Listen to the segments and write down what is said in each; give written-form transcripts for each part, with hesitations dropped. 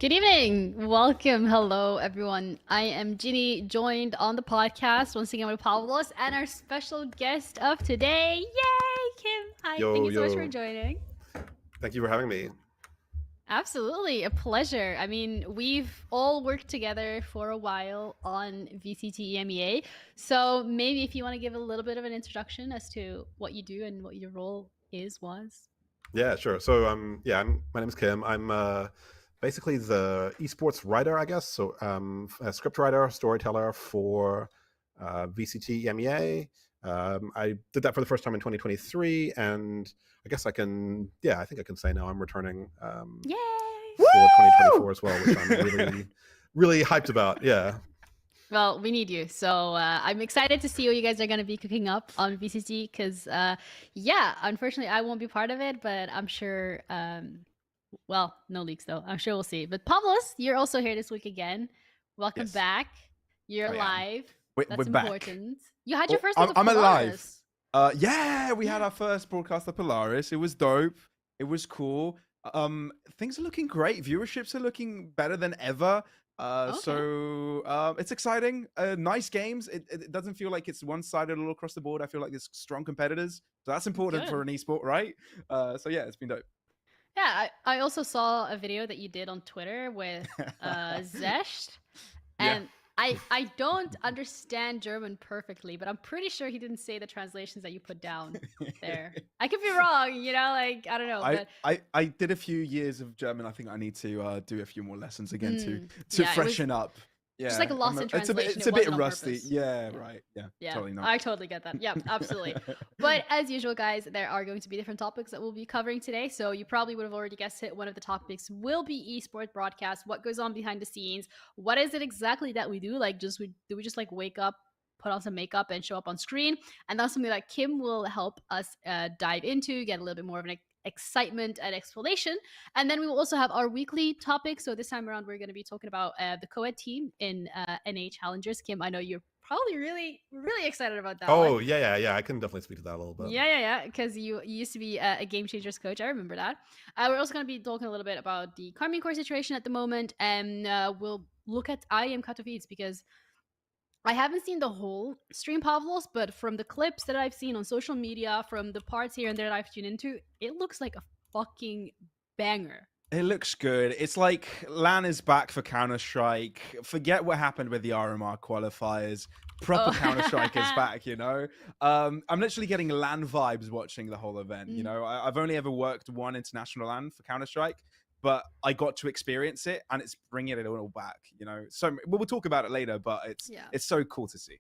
Good evening. Welcome. Hello, everyone. I am Ginny, joined on the podcast once again with Pavlos and our special guest of today. Yay, Kim. Hi. Thank Yo, you so much for yo. joining. Thank you for having me. Absolutely. A pleasure. I mean, we've all worked together for a while on VCT EMEA. So maybe if you want to give a little bit of an introduction as to what you do and what your role was. Yeah, sure. So, my name is Kim. I'm basically the esports writer, I guess. So, a script writer, storyteller for VCT EMEA. I did that for the first time in 2023, and I guess I think I can say now I'm returning Yay. for Woo! 2024 as well, which I'm really, really hyped about. Yeah. Well, we need you. So I'm excited to see what you guys are going to be cooking up on VCT because, yeah, unfortunately, I won't be part of it, but I'm sure, well, no leaks though. I'm sure we'll see. But Pavlos, you're also here this week again. Welcome Yes, back. You're I am. live. We're That's back. important. You had your Oh, first week I'm, of I'm alive. Polaris. Yeah, we had Yeah. our first broadcast of Polaris. It was dope. It was cool. Things are looking great. Viewerships are looking better than ever. Okay. It's exciting. Nice games. It doesn't feel like it's one-sided all across the board. I feel like there's strong competitors. So that's important for Good. an esport, right? So yeah, it's been dope. Yeah, I also saw a video that you did on Twitter with Zesht, Yeah. and I don't understand German perfectly, but I'm pretty sure he didn't say the translations that you put down there. I could be wrong, like I don't know, I, but I I did a few years of German. I think I need to do a few more lessons again to yeah, it was freshen up. just like a Yeah, loss in translation. it's It a bit wasn't on rusty. purpose. Yeah, Yeah. right. Yeah, Yeah, totally not. I totally get that. Yeah, absolutely. But as usual, guys, there are going to be different topics that we'll be covering today. So you probably would have already guessed it. One of the topics will be esports broadcast. What goes on behind the scenes? What is it exactly that we do? Like, do we just like wake up, put on some makeup, and show up on screen? And that's something that Kim will help us dive into, get a little bit more of an excitement and explanation. And then we will also have our weekly topic. So this time around, we're going to be talking about the co-ed team in NA Challengers. Kim, I know you're probably really, really excited about that one. Oh, yeah. I can definitely speak to that a little bit. Yeah. Because you used to be a Game Changers coach. I remember that. We're also going to be talking a little bit about the Carmine Core situation at the moment. And we'll look at IEM Katowice because I haven't seen the whole stream, Pavlos, but from the clips that I've seen on social media, from the parts here and there that I've tuned into, it looks like a fucking banger. It looks good. It's like LAN is back for Counter Strike. Forget what happened with the RMR qualifiers. Proper Counter Strike is back. I'm literally getting LAN vibes watching the whole event. I've only ever worked one international LAN for Counter Strike, but I got to experience it, and it's bringing it all back. So we'll talk about it later, but Yeah. it's so cool to see.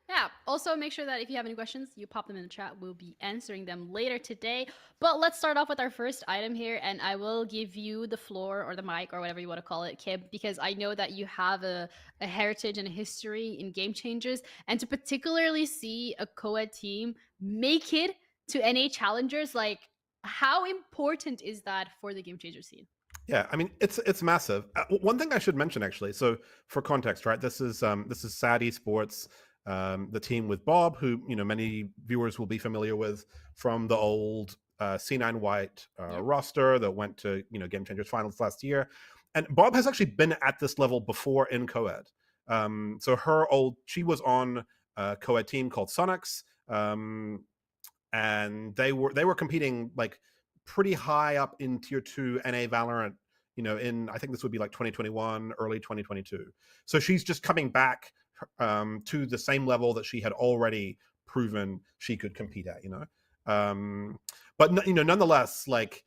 Yeah. Also, make sure that if you have any questions, you pop them in the chat. We'll be answering them later today. But let's start off with our first item here, and I will give you the floor or the mic or whatever you want to call it, Kim, because I know that you have a heritage and a history in Game Changers, and to particularly see a co-ed team make it to NA Challengers, like how important is that for the Game Changer scene? Yeah, I mean it's massive. One thing I should mention actually. So for context, right? This is Sad Esports, the team with Bob, who many viewers will be familiar with from the old C9 White roster that went to Game Changers finals last year. And Bob has actually been at this level before in co-ed. So she was on a co-ed team called Sonics, and they were competing like pretty high up in tier 2 NA Valorant, in I think this would be like 2021, early 2022. So she's just coming back to the same level that she had already proven she could compete at, but nonetheless, like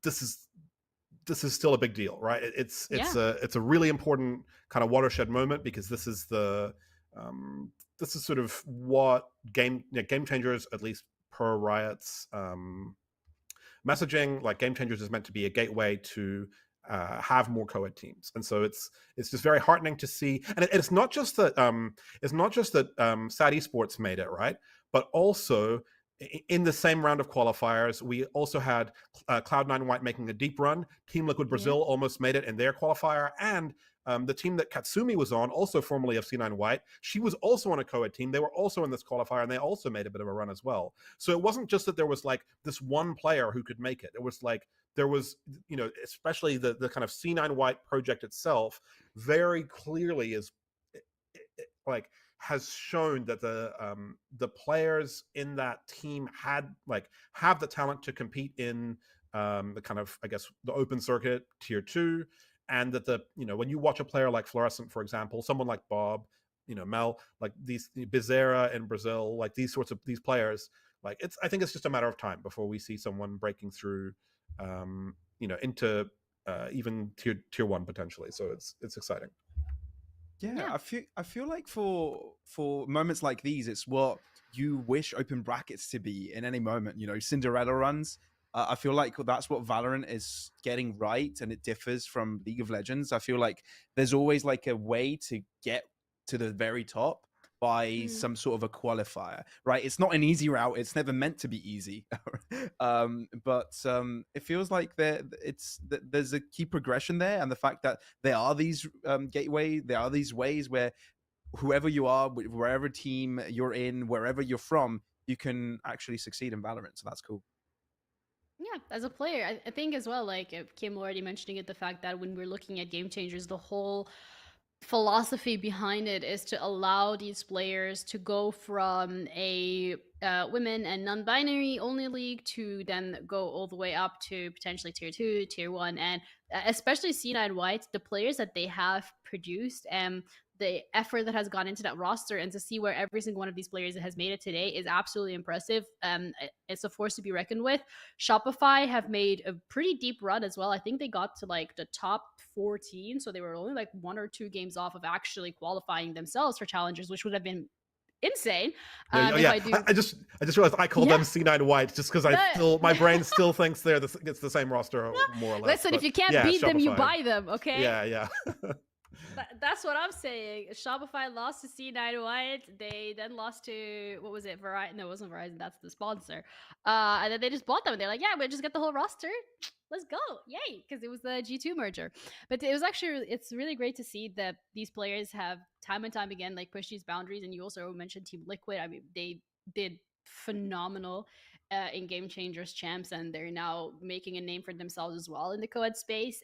this is still a big deal, right? It's a really important kind of watershed moment, because this is sort of what game changers, at least per Riot's messaging, like Game Changers is meant to be a gateway to have more co-ed teams. And so it's just very heartening to see. And it's not just that Sad Esports made it, right? But also in the same round of qualifiers, we also had Cloud9 White making a deep run. Team Liquid Brazil almost made it in their qualifier, and the team that Katsumi was on, also formerly of C9 White, she was also on a co-ed team. They were also in this qualifier, and they also made a bit of a run as well. So it wasn't just that there was like this one player who could make it. It was like there was, especially the kind of C9 White project itself very clearly is like has shown that the players in that team have the talent to compete in the kind of, I guess, the open circuit tier 2, and that when you watch a player like Fluorescent, for example, someone like Bob, Mel, like these Bezerra in Brazil, like these players, like I think it's just a matter of time before we see someone breaking through into even tier 1 potentially. So it's exciting. Yeah, Yeah. I feel like for moments like these, it's what you wish open brackets to be in any moment. Cinderella runs. I feel like that's what Valorant is getting right, and it differs from League of Legends. I feel like there's always like a way to get to the very top by some sort of a qualifier, right? It's not an easy route. It's never meant to be easy. But it feels like there's a key progression there, and the fact that there are these there are these ways where whoever you are, wherever team you're in, wherever you're from, you can actually succeed in Valorant. So that's cool. Yeah, as a player, I think as well, like Kim already mentioning it, the fact that when we're looking at game changers, the whole philosophy behind it is to allow these players to go from a women and non-binary only league to then go all the way up to potentially tier 2, tier 1, and especially C9 White, the players that they have produced and the effort that has gone into that roster, and to see where every single one of these players has made it today is absolutely impressive. It's a force to be reckoned with. Shopify have made a pretty deep run as well. I think they got to like the top 14, so they were only like 1 or 2 games off of actually qualifying themselves for challengers, which would have been insane. I just realized I called them C9 White just because my brain still thinks it's the same roster more or less. Listen, if you can't beat them, you buy them, okay? Yeah. That's what I'm saying. Shopify lost to C9 White. They then lost to, what was it? Verizon? No, it wasn't Verizon. That's the sponsor. And then they just bought them. They're like, yeah, we'll just get the whole roster. Let's go. Yay. Because it was the G2 merger. But it's really great to see that these players have time and time again, like, pushed these boundaries. And you also mentioned Team Liquid. I mean, they did phenomenal in Game Changers champs, and they're now making a name for themselves as well in the co-ed space.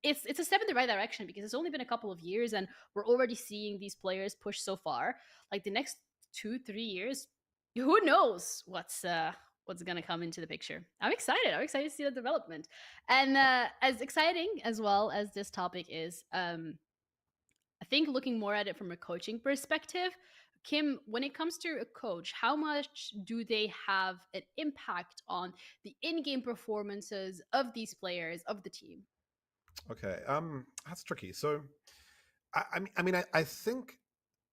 It's a step in the right direction, because it's only been a couple of years and we're already seeing these players push so far. Like the next 2-3 years, who knows what's gonna come into the picture. I'm excited to see the development. And as exciting as well as this topic is, I think looking more at it from a coaching perspective, Kim, when it comes to a coach, how much do they have an impact on the in-game performances of these players, of the team? Okay, that's tricky. So, I think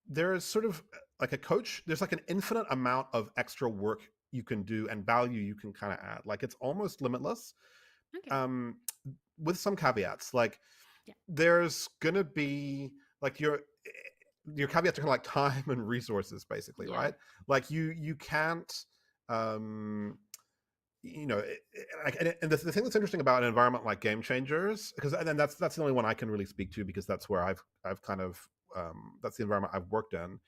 there's sort of like a coach. There's like an infinite amount of extra work you can do and value you can kind of add. Like it's almost limitless. Okay. With some caveats. Like there's gonna be like your caveats are kind of like time and resources, basically, right? Like you can't. And the thing that's interesting about an environment like Game Changers, because and that's the only one I can really speak to, because that's where I've kind of that's the environment I've worked in,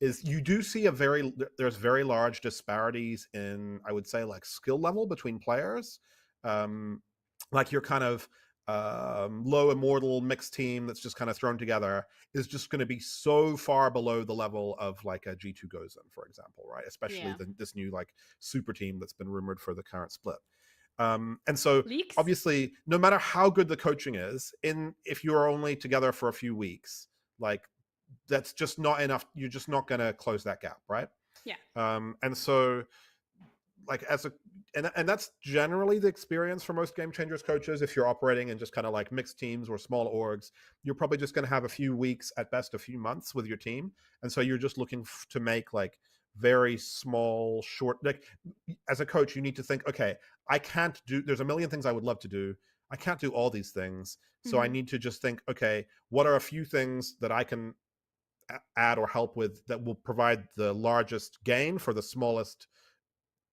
is you do see there's very large disparities in, I would say, like skill level between players. Like your kind of low immortal mixed team that's just kind of thrown together is just going to be so far below the level of like a G2 goes in, for example, right? Especially this new like super team that's been rumored for the current split. And so Leaks? Obviously, no matter how good the coaching is, if you're only together for a few weeks, like that's just not enough. You're just not going to close that gap, right? Yeah. And so like and that's generally the experience for most Game Changers coaches. If you're operating in just kind of like mixed teams or small orgs, you're probably just going to have a few weeks, at best a few months with your team, and so you're just looking to make like very small short, like as a coach you need to think, okay, there's a million things I would love to do, I can't do all these things, so I need to just think, okay, what are a few things that I can add or help with that will provide the largest gain for the smallest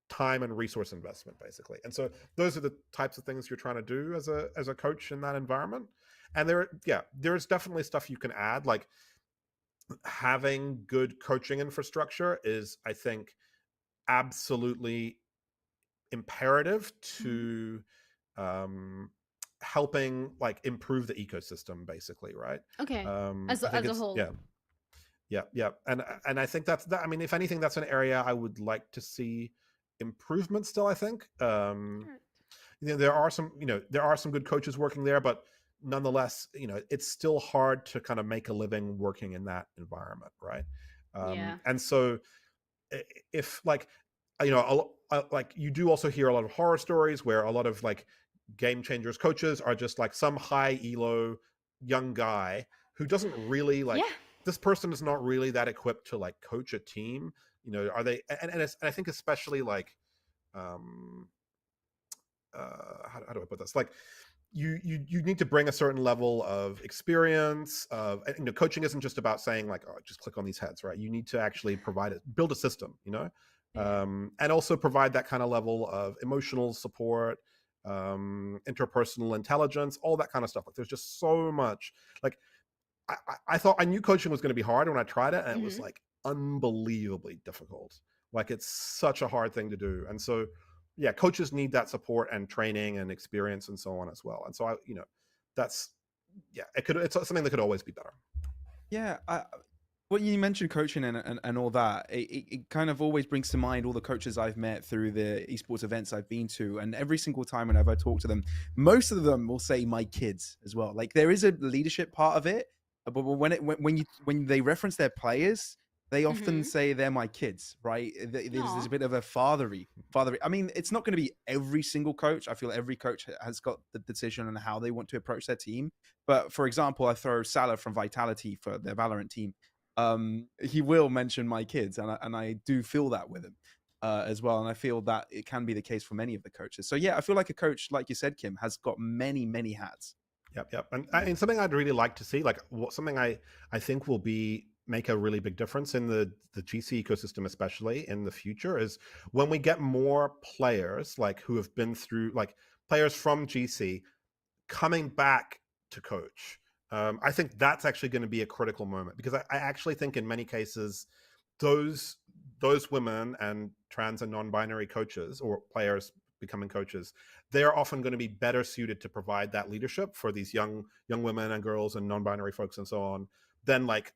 time and resource investment, basically. And so those are the types of things you're trying to do as a coach in that environment. And there's definitely stuff you can add. Like having good coaching infrastructure is, I think, absolutely imperative to um, helping like improve the ecosystem, basically, right? Okay. I think As a it's whole. yeah, yeah, and I think that's that. I mean, if anything, that's an area I would like to see improvement still. I think Alright. there are some there are some good coaches working there, but nonetheless, it's still hard to kind of make a living working in that environment, right? Yeah. And so if like like you do also hear a lot of horror stories where a lot of like game changers coaches are just like some high elo young guy who doesn't really Yeah. like, this person is not really that equipped to like coach a team. Are they, and I think especially like um how do I put this? Like you need to bring a certain level of experience of, coaching isn't just about saying like, oh, just click on these heads, right? You need to actually provide it, build a system, Yeah. and also provide that kind of level of emotional support, interpersonal intelligence, all that kind of stuff. Like there's just so much. Like I thought, I knew coaching was going to be hard when I tried it, and it was Hmm. like unbelievably difficult. Like it's such a hard thing to do, and so yeah, coaches need that support and training and experience and so on as well. And so that's yeah, it's something that could always be better. Yeah, when you mentioned coaching and all that, it kind of always brings to mind all the coaches I've met through the esports events I've been to. And every single time whenever I talk to them, most of them will say my kids as well. Like there is a leadership part of it, but when they reference their players, they often Hmm. say they're my kids, right? There's Aw. a bit of a fathery. I mean, it's not going to be every single coach. I feel every coach has got the decision on how they want to approach their team. But for example, I throw Salah from Vitality for their Valorant team. He will mention my kids, and I do feel that with him as well. And I feel that it can be the case for many of the coaches. So yeah, I feel like a coach, like you said, Kim, has got many hats. Yep. And something I'd really like to see, like something I think will be make a really big difference in the GC ecosystem, especially in the future, is when we get more players like who have been through, like players from GC coming back to coach. I think that's actually going to be a critical moment, because I actually think in many cases those those women and trans and non-binary coaches or players becoming coaches, they are often going to be better suited to provide that leadership for these young women and girls and non-binary folks and so on, than like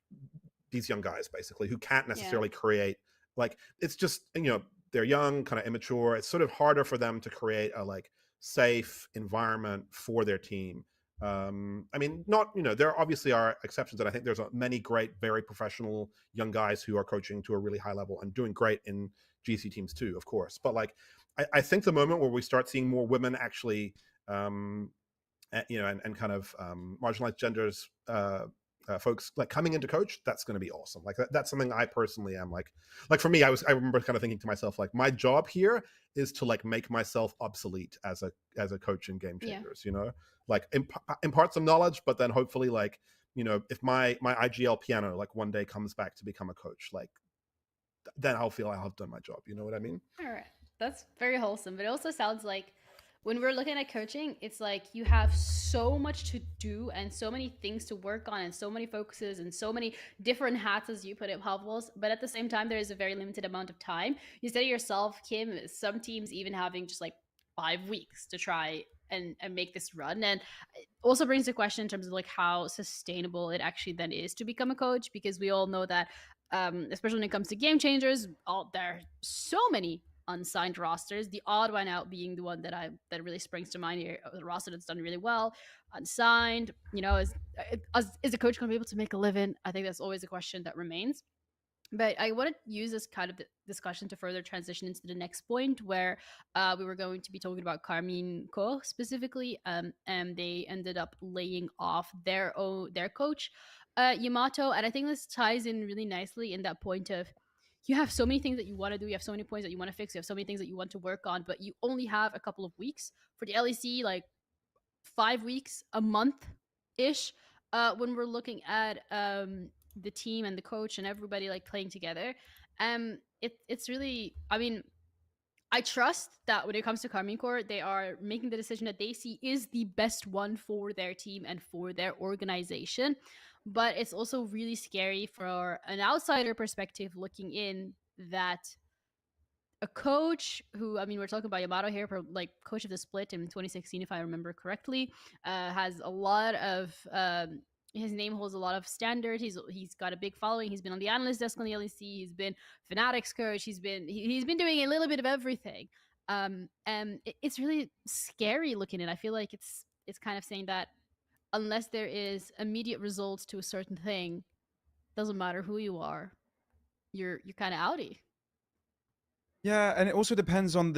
these young guys basically who can't Yeah. necessarily create, like it's just they're young, kind of immature. It's sort of harder for them to create a like safe environment for their team. I mean, not there obviously are exceptions, and I think there's many great, very professional young guys who are coaching to a really high level and doing great in GC teams too, of course. But like, I think the moment where we start seeing more women actually, and kind of marginalized genders, folks like coming into coach, that's going to be awesome. Like that's something I personally am like for me, I remember kind of thinking to myself, like my job here is to like make myself obsolete as a coach in Game Yeah. Changers, like impart some knowledge, but then hopefully like if my IGL piano like one day comes back to become a coach, like then I'll feel I'll have done my job, you know what I mean? All right. That's very wholesome. But it also sounds like when we're looking at coaching, it's like you have so much to do and so many things to work on and so many focuses and so many different hats, as you put it, Pavlos. But at the same time, there is a very limited amount of time. You said it yourself, Kim, some teams even having just like 5 weeks to try and make this run. And it also brings the question in terms of like how sustainable it actually then is to become a coach, because we all know that especially when it comes to game changers, there are so many unsigned rosters. The odd one out being the one that really springs to mind here, the roster that's done really well, unsigned. Is a coach going to be able to make a living? I think that's always a question that remains. But I want to use this kind of discussion to further transition into the next point, where we were going to be talking about Carmine Koch specifically, and they ended up laying off their coach, Yamato. And I think this ties in really nicely in that point of you have so many things that you want to do, you have so many points that you want to fix, you have so many things that you want to work on, but you only have a couple of weeks. For the LEC, like 5 weeks, a month ish, when we're looking at the team and the coach and everybody like playing together. It's really, I mean, I trust that when it comes to Carmine Corps, they are making the decision that they see is the best one for their team and for their organization. But it's also really scary for an outsider perspective looking in, that a coach who, I mean, we're talking about Yamato here, like coach of the split in 2016, if I remember correctly, has a lot of his name holds a lot of standard. He's got a big following. He's been on the analyst desk on the LEC. He's been Fnatic's coach. He's been doing a little bit of everything. And it's really scary looking at. I feel like it's kind of saying that unless there is immediate results to a certain thing, doesn't matter who you are, you're kind of outie. Yeah, and it also depends on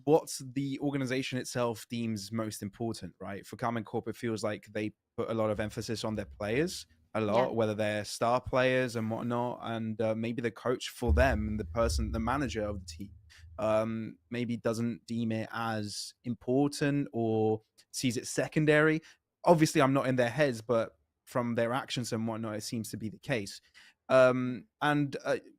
what's the organization itself deems most important, right? For Carmen Corp, it feels like they put a lot of emphasis on their players a lot, Yeah. whether they're star players and whatnot, and maybe the coach for them, the manager of the team, maybe doesn't deem it as important or sees it secondary. Obviously, I'm not in their heads, but from their actions and whatnot, it seems to be the case. And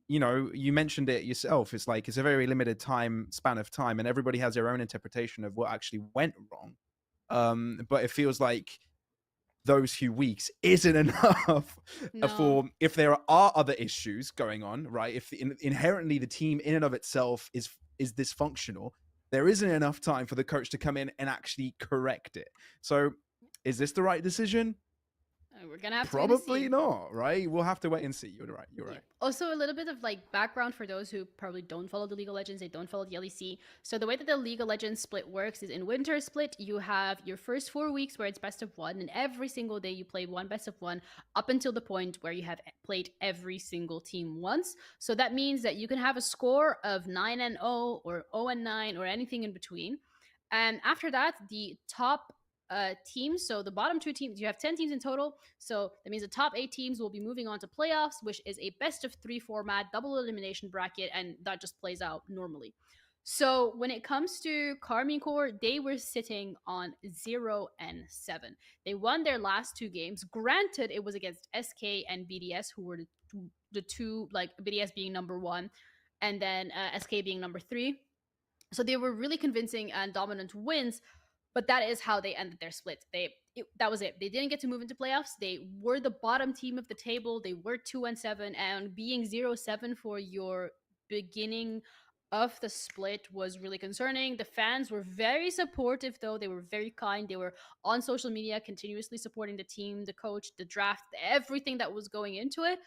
you know, you mentioned it yourself. It's like it's a very limited span of time, and everybody has their own interpretation of what actually went wrong. But it feels like those few weeks isn't enough No. for if there are other issues going on, right? If inherently the team in and of itself is dysfunctional, there isn't enough time for the coach to come in and actually correct it. So, is this the right decision? We're gonna have to Probably not, right? We'll have to wait and see. You're right. You're right. Also, a little bit of like background for those who probably don't follow the League of Legends, they don't follow the LEC. So the way that the League of Legends split works is in winter split, you have your first 4 weeks where it's best of one, and every single day you play one best of one up until the point where you have played every single team once. So that means that you can have a score of 9-0 or 0-9 or anything in between. And after that, the top teams. So the bottom 2 teams, you have 10 teams in total. So that means the top 8 teams will be moving on to playoffs, which is a best of 3 format, double elimination bracket, and that just plays out normally. So when it comes to Karmine Corp, they were sitting on 0-7. They won their last 2 games. Granted, it was against SK and BDS, who were the two, like BDS being number 1, and then SK being number 3. So they were really convincing and dominant wins. But that is how they ended their split. That was it. They didn't get to move into playoffs. They were the bottom team of the table. They were 2-7, and being 0-7 for your beginning of the split was really concerning. The fans were very supportive, though. They were very kind. They were on social media continuously supporting the team, the coach, the draft, everything that was going into it.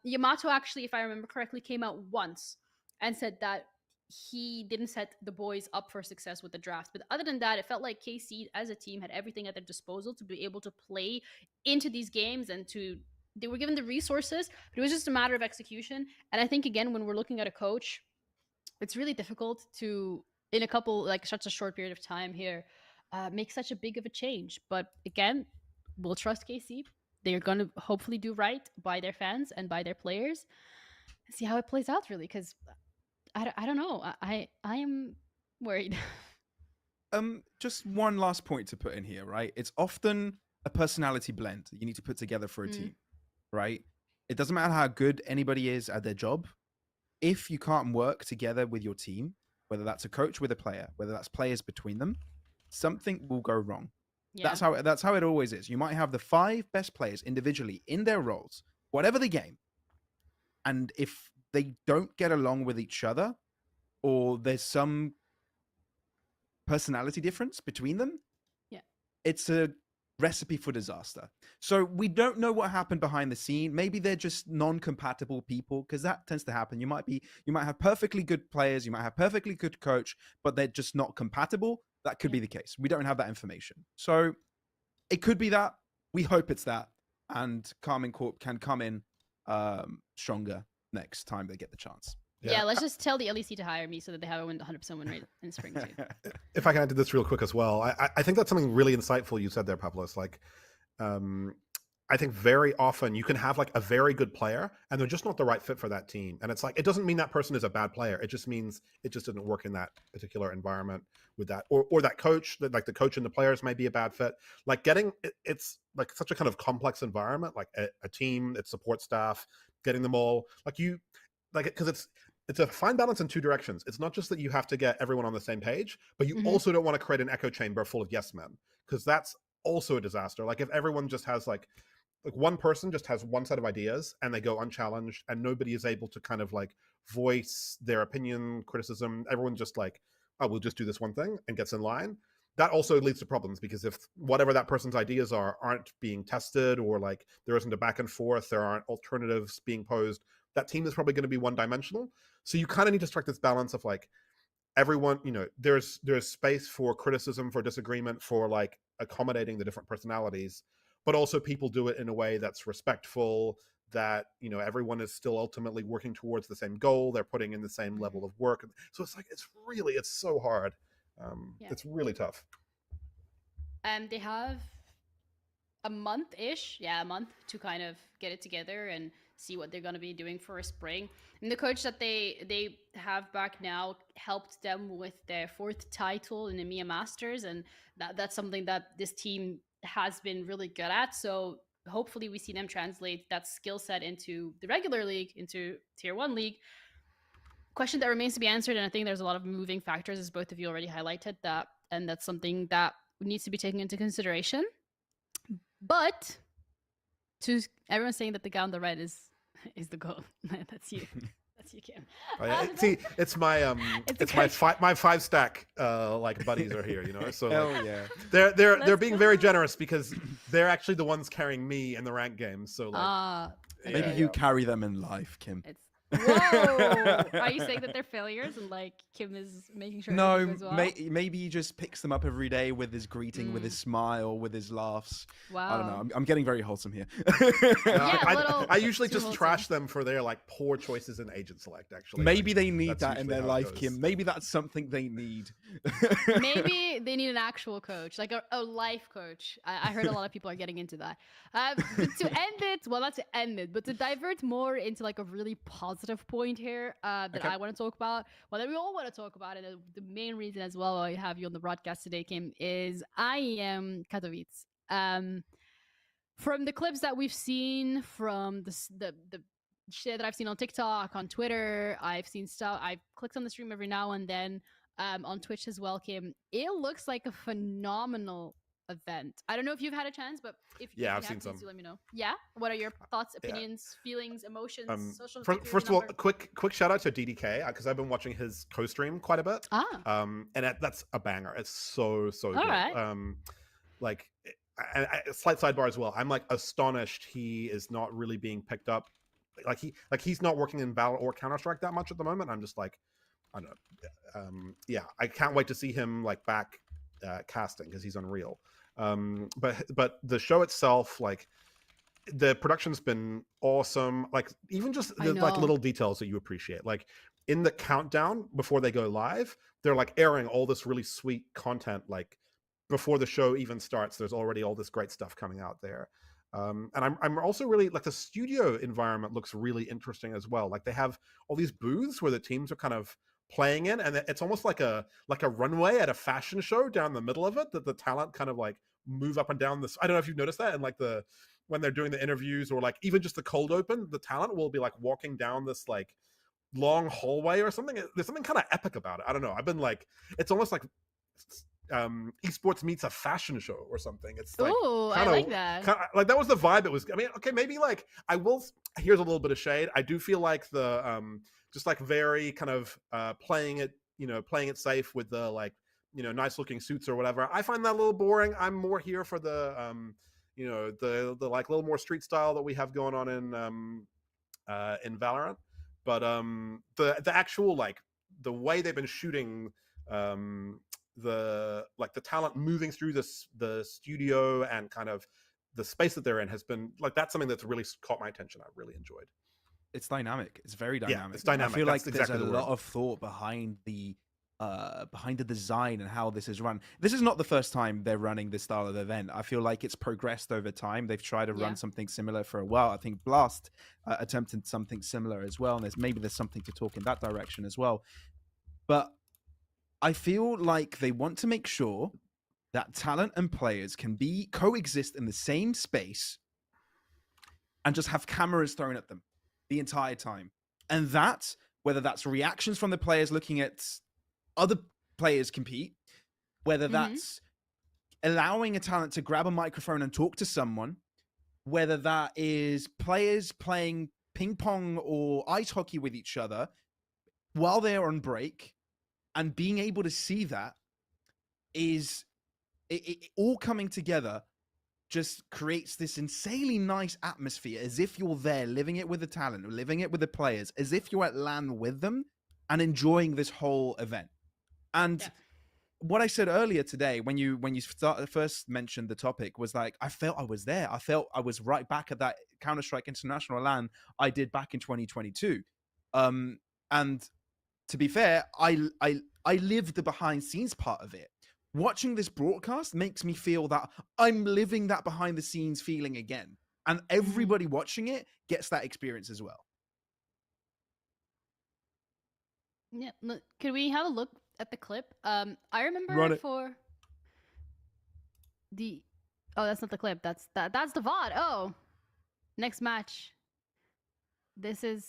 Yamato actually, if I remember correctly, came out once and said that he didn't set the boys up for success with the draft. But other than that, it felt like KC as a team had everything at their disposal to be able to play into these games, and they were given the resources, but it was just a matter of execution. And I think, again, when we're looking at a coach, it's really difficult to, in a couple, like such a short period of time here, make such a big of a change. But again, we'll trust KC. They're going to hopefully do right by their fans and by their players. See how it plays out, really, because I don't know. I am worried. Just one last point to put in here, right? It's often a personality blend that you need to put together for a team, right? It doesn't matter how good anybody is at their job. If you can't work together with your team, whether that's a coach with a player, whether that's players between them, something will go wrong. Yeah. That's how it always is. You might have the 5 best players individually in their roles, whatever the game, and if they don't get along with each other, or there's some personality difference between them, it's a recipe for disaster. So we don't know what happened behind the scene. Maybe they're just non-compatible people, because that tends to happen. You might have perfectly good players, you might have perfectly good coach, but they're just not compatible. That could be the case. We don't have that information. So it could be that. We hope it's that. And Carmine Corp can come in stronger next time they get the chance. Yeah, let's just tell the LEC to hire me so that they have a 100% win rate in spring too. If I can add to this real quick as well, I think that's something really insightful you said there, Pablos. Like, I think very often you can have like a very good player and they're just not the right fit for that team. And it's like, it doesn't mean that person is a bad player. It just means it just didn't work in that particular environment with that, or that coach, like the coach and the players may be a bad fit. Like it's like such a kind of complex environment, like a team, its support staff, getting them all because it's a fine balance in 2 directions. It's not just that you have to get everyone on the same page, but you also don't want to create an echo chamber full of yes men, because that's also a disaster. Like if everyone just has like one person just has one set of ideas and they go unchallenged, and nobody is able to kind of like voice their opinion, criticism. Everyone just like, oh, we'll just do this one thing and gets in line. That also leads to problems, because if whatever that person's ideas aren't being tested, or like there isn't a back and forth, there aren't alternatives being posed, that team is probably going to be one dimensional. So you kind of need to strike this balance of like, everyone, there's space for criticism, for disagreement, for like accommodating the different personalities, but also people do it in a way that's respectful, that everyone is still ultimately working towards the same goal, they're putting in the same level of work. So it's like, it's so hard. It's really tough. And they have a month to kind of get it together and see what they're going to be doing for a spring. And the coach that they have back now helped them with their 4th title in the EMEA Masters, and that's something that this team has been really good at. So hopefully we see them translate that skill set into the regular league, into Tier 1 league. Question that remains to be answered, and I think there's a lot of moving factors, as both of you already highlighted that, and that's something that needs to be taken into consideration. But to everyone saying that the guy on the right is the goal. That's you. That's you, Kim. See, it's my my 5-stack like buddies are here, So Hell like, yeah. They're being very generous, because they're actually the ones carrying me in the rank games. So like, maybe you carry them in life, Kim. Whoa! Are you saying that they're failures and like Kim is making sure? No, goes well? maybe he just picks them up every day with his greeting, with his smile, with his laughs. Wow. I don't know. I'm getting very wholesome here. I usually just trash them for their like poor choices in agent select. Actually, maybe like, they need that in their life, Kim. Maybe that's something they need. Maybe they need an actual coach, like a life coach. I heard a lot of people are getting into that. To end it, well, not to end it, but to divert more into like a really positive point here that I want to talk about, well, that we all want to talk about, and the main reason as well I have you on the broadcast today, Kim, is IEM Katowice. From the clips that we've seen, from the shit that I've seen on TikTok, on Twitter, I've seen stuff, I've clicked on the stream every now and then, on Twitch as well, Kim, it looks like a phenomenal event. I don't know if you've had a chance, but if I've seen some. Do let me know. Yeah, what are your thoughts, opinions, feelings, emotions, social? First of all, a quick shout out to DDK, because I've been watching his co-stream quite a bit. And that's a banger. It's so good. Right. Like, a slight sidebar as well. I'm like astonished he is not really being picked up. He's not working in Valor or Counter-Strike that much at the moment. I'm just like, I don't know. I can't wait to see him like back casting, because he's unreal. But the show itself, like, the production's been awesome. Like, even just the like little details that you appreciate, like in the countdown before they go live, they're like airing all this really sweet content, like before the show even starts. There's already all this great stuff coming out there. And I'm also really like, the studio environment looks really interesting as well. Like, they have all these booths where the teams are kind of playing in, and it's almost like a runway at a fashion show down the middle of it, that the talent kind of like move up and down this. I don't know if you've noticed that, and like when they're doing the interviews, or like even just the cold open, the talent will be like walking down this like long hallway or something. There's something kind of epic about it. I don't know. I've been like, it's almost like esports meets a fashion show or something. It's like, I like that. Like, that was the vibe it was. I mean, okay, maybe like here's a little bit of shade. I do feel like the just like very kind of playing it safe with the like, nice looking suits or whatever. I find that a little boring. I'm more here for the the like little more street style that we have going on in Valorant. But the actual like the way they've been shooting the talent moving through the studio, and kind of the space that they're in, has been like, that's something that's really caught my attention. I really enjoyed. It's dynamic. It's very dynamic. Yeah, it's dynamic. I feel like exactly there's a lot of thought behind the design and how this is run. This is not the first time they're running this style of event. I feel like it's progressed over time. They've tried to run something similar for a while. I think Blast attempted something similar as well, and there's something to talk in that direction as well. But I feel like they want to make sure that talent and players can coexist in the same space, and just have cameras thrown at them the entire time. And whether that's reactions from the players looking at other players compete, whether that's allowing a talent to grab a microphone and talk to someone, whether that is players playing ping pong or ice hockey with each other while they're on break, and being able to see that is it all coming together just creates this insanely nice atmosphere, as if you're there living it with the talent, living it with the players, as if you're at LAN with them and enjoying this whole event. And what I said earlier today, when you first mentioned the topic, was like, I felt I was there. I felt I was right back at that Counter-Strike International LAN I did back in 2022. And to be fair, I lived the behind scenes part of it. Watching this broadcast makes me feel that I'm living that behind the scenes feeling again. And everybody watching it gets that experience as well. Yeah. Could we have a look at the clip? I remember for the... Oh, that's not the clip. That's the VOD. Oh, next match. This is...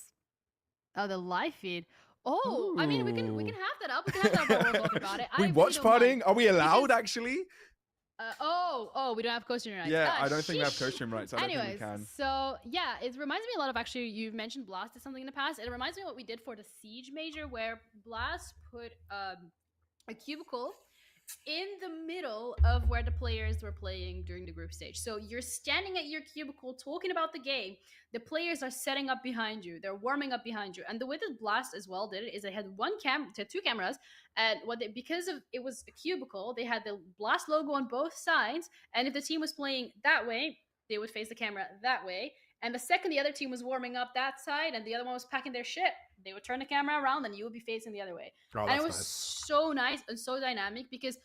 Oh, the live feed. Oh, I mean, we can have that up. We can have that up while we're talking about it. We watch partying? Are we allowed, actually? We don't have co-stream rights. Yeah, I don't think we have co-stream rights. I don't think we can. So yeah, it reminds me a lot of, actually, you mentioned Blast did something in the past. It reminds me of what we did for the Siege Major, where Blast put a cubicle in the middle of where the players were playing during the group stage. So you're standing at your cubicle talking about the game. The players are setting up behind you. They're warming up behind you. And the way that Blast as well did it is they had two cameras. And because of it was a cubicle, they had the Blast logo on both sides. And if the team was playing that way, they would face the camera that way. And the second the other team was warming up that side and the other one was packing their shit, they would turn the camera around and you would be facing the other way. And it was so nice and so dynamic, because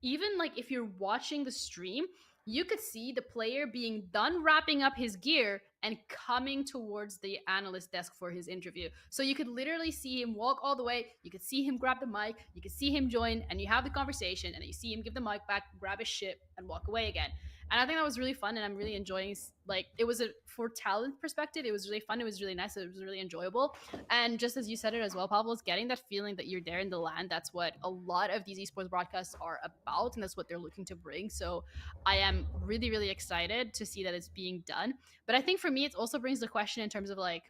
even like if you're watching the stream, you could see the player being done wrapping up his gear and coming towards the analyst desk for his interview. So you could literally see him walk all the way. You could see him grab the mic. You could see him join, and you have the conversation, and you see him give the mic back, grab his shit, and walk away again. And I think that was really fun, and I'm really enjoying, like, it was for talent perspective, it was really fun, it was really nice, it was really enjoyable. And just as you said it as well, Pablo, is getting that feeling that you're there in the land. That's what a lot of these esports broadcasts are about, and that's what they're looking to bring. So I am really, really excited to see that it's being done. But I think for me, it also brings the question in terms of, like,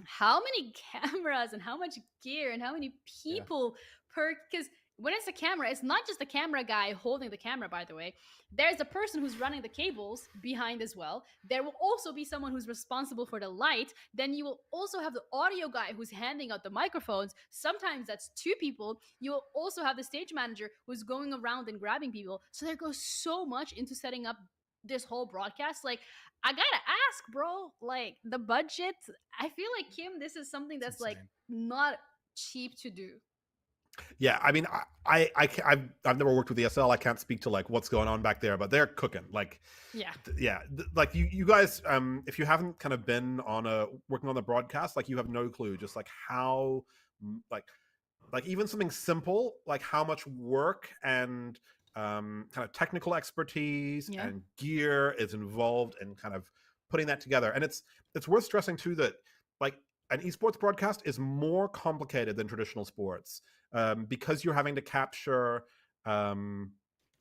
how many cameras and how much gear and how many people because when it's a camera, it's not just the camera guy holding the camera, by the way. There's a person who's running the cables behind as well. There will also be someone who's responsible for the light. Then you will also have the audio guy who's handing out the microphones. Sometimes that's two people. You'll also have the stage manager who's going around and grabbing people. So there goes so much into setting up this whole broadcast. Like, I gotta ask, bro, like, the budget, I feel like, Kim, this is something that's like not cheap to do. Yeah, I mean, I've never worked with ESL. I can't speak to like what's going on back there, but they're cooking. Like, like you guys, if you haven't kind of been on working on the broadcast, like, you have no clue just like how like even something simple, like how much work and kind of technical expertise and gear is involved in kind of putting that together. And it's worth stressing too that, like, an esports broadcast is more complicated than traditional sports, because you're having to capture